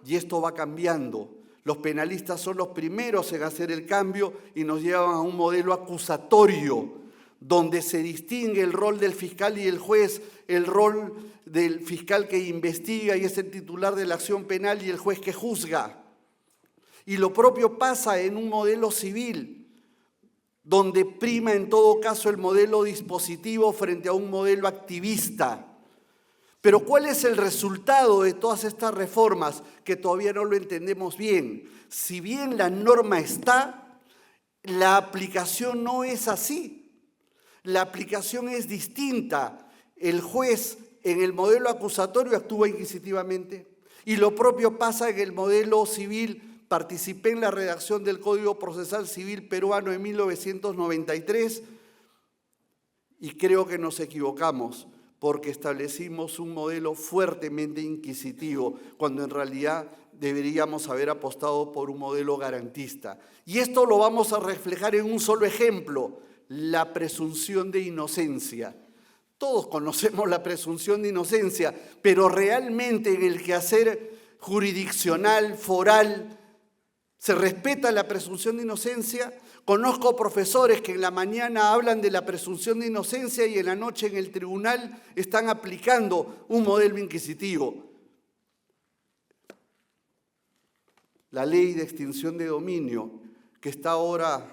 Y esto va cambiando. Los penalistas son los primeros en hacer el cambio y nos llevan a un modelo acusatorio, donde se distingue el rol del fiscal y el juez, el rol del fiscal que investiga y es el titular de la acción penal, y el juez que juzga. Y lo propio pasa en un modelo civil, donde prima en todo caso el modelo dispositivo frente a un modelo activista. Pero ¿cuál es el resultado de todas estas reformas? Que todavía no lo entendemos bien. Si bien la norma está, la aplicación no es así. La aplicación es distinta. El juez en el modelo acusatorio actúa inquisitivamente, y lo propio pasa en el modelo civil. Participé en la redacción del Código Procesal Civil peruano en 1993 y creo que nos equivocamos, porque establecimos un modelo fuertemente inquisitivo, cuando en realidad deberíamos haber apostado por un modelo garantista. Y esto lo vamos a reflejar en un solo ejemplo: la presunción de inocencia. Todos conocemos la presunción de inocencia, pero realmente en el quehacer jurisdiccional, foral, ¿se respeta la presunción de inocencia? Conozco profesores que en la mañana hablan de la presunción de inocencia y en la noche en el tribunal están aplicando un modelo inquisitivo. La ley de extinción de dominio, que está ahora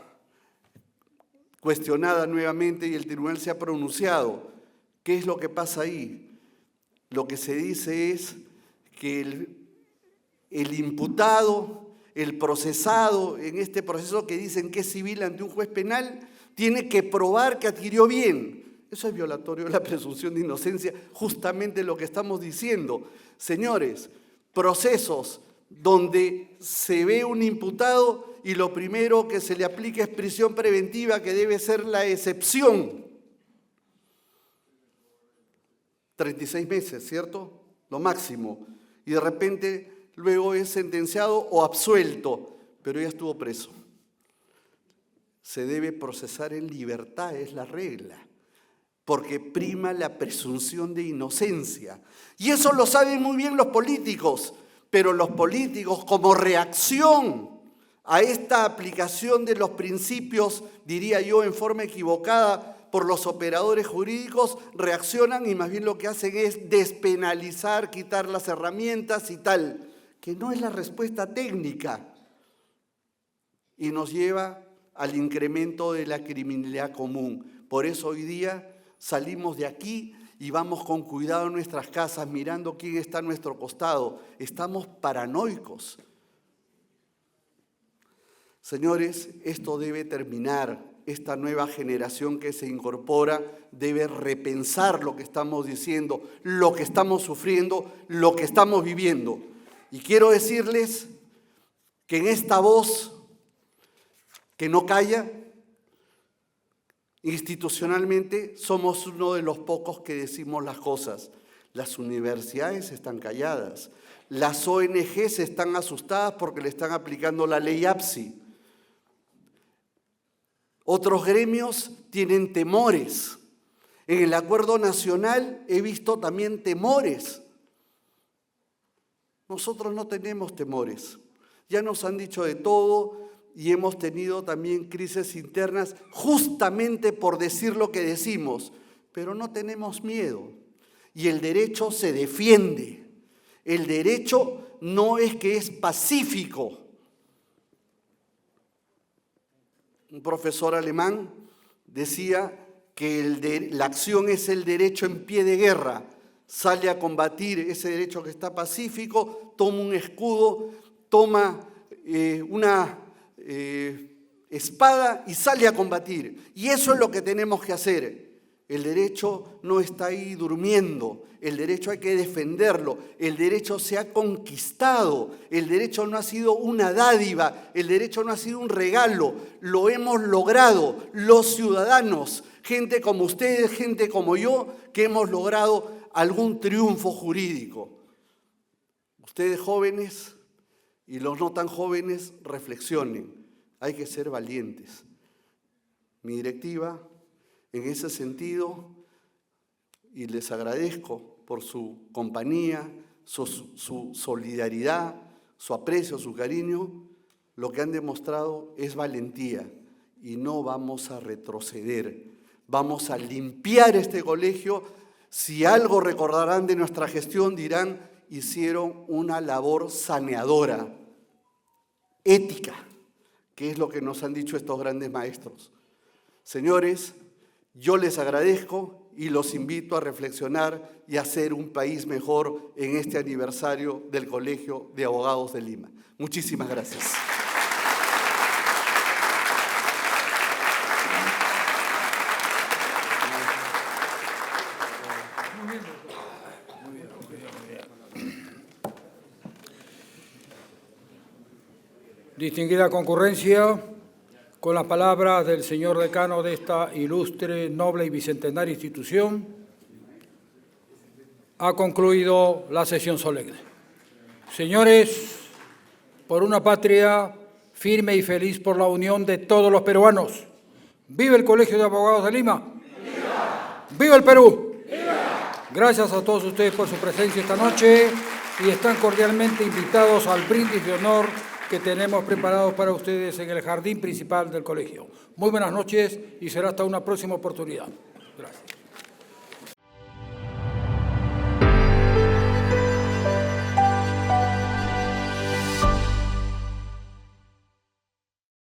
cuestionada nuevamente y el tribunal se ha pronunciado. ¿Qué es lo que pasa ahí? Lo que se dice es que el imputado, el procesado en este proceso que dicen que es civil ante un juez penal, tiene que probar que adquirió bien. Eso es violatorio de la presunción de inocencia, justamente lo que estamos diciendo. Señores, procesos donde se ve un imputado y lo primero que se le aplica es prisión preventiva, que debe ser la excepción. 36 meses, ¿cierto? Lo máximo. Y de repente luego es sentenciado o absuelto, pero ya estuvo preso. Se debe procesar en libertad, es la regla, porque prima la presunción de inocencia. Y eso lo saben muy bien los políticos, pero los políticos, como reacción a esta aplicación de los principios, diría yo, en forma equivocada por los operadores jurídicos, reaccionan y más bien lo que hacen es despenalizar, quitar las herramientas y tal, que no es la respuesta técnica, y nos lleva al incremento de la criminalidad común. Por eso hoy día salimos de aquí y vamos con cuidado en nuestras casas, mirando quién está a nuestro costado. Estamos paranoicos. Señores, esto debe terminar. Esta nueva generación que se incorpora debe repensar lo que estamos diciendo, lo que estamos sufriendo, lo que estamos viviendo. Y quiero decirles que en esta voz que no calla, institucionalmente somos uno de los pocos que decimos las cosas. Las universidades están calladas. Las ONGs están asustadas porque le están aplicando la ley APSI. Otros gremios tienen temores. En el acuerdo nacional he visto también temores. Nosotros no tenemos temores. Ya nos han dicho de todo y hemos tenido también crisis internas justamente por decir lo que decimos, pero no tenemos miedo. Y el derecho se defiende. El derecho no es que es pacífico. Un profesor alemán decía que la acción es el derecho en pie de guerra. Sale a combatir ese derecho que está pacífico, toma un escudo, toma una espada y sale a combatir. Y eso es lo que tenemos que hacer. El derecho no está ahí durmiendo, el derecho hay que defenderlo, el derecho se ha conquistado, el derecho no ha sido una dádiva, el derecho no ha sido un regalo, lo hemos logrado los ciudadanos, gente como ustedes, gente como yo, que hemos logrado algún triunfo jurídico. Ustedes jóvenes y los no tan jóvenes reflexionen, hay que ser valientes. Mi directiva, en ese sentido, y les agradezco por su compañía, su solidaridad, su aprecio, su cariño, lo que han demostrado es valentía y no vamos a retroceder. Vamos a limpiar este colegio. Si algo recordarán de nuestra gestión, dirán, hicieron una labor saneadora, ética, que es lo que nos han dicho estos grandes maestros. Señores, yo les agradezco y los invito a reflexionar y a hacer un país mejor en este aniversario del Colegio de Abogados de Lima. Muchísimas gracias. Distinguida concurrencia, con las palabras del señor decano de esta ilustre, noble y bicentenaria institución, ha concluido la sesión solemne. Señores, por una patria firme y feliz por la unión de todos los peruanos. ¡Viva el Colegio de Abogados de Lima! ¡Viva! ¡Viva el Perú! ¡Viva! Gracias a todos ustedes por su presencia esta noche y están cordialmente invitados al brindis de honor que tenemos preparados para ustedes en el jardín principal del colegio. Muy buenas noches y será hasta una próxima oportunidad. Gracias.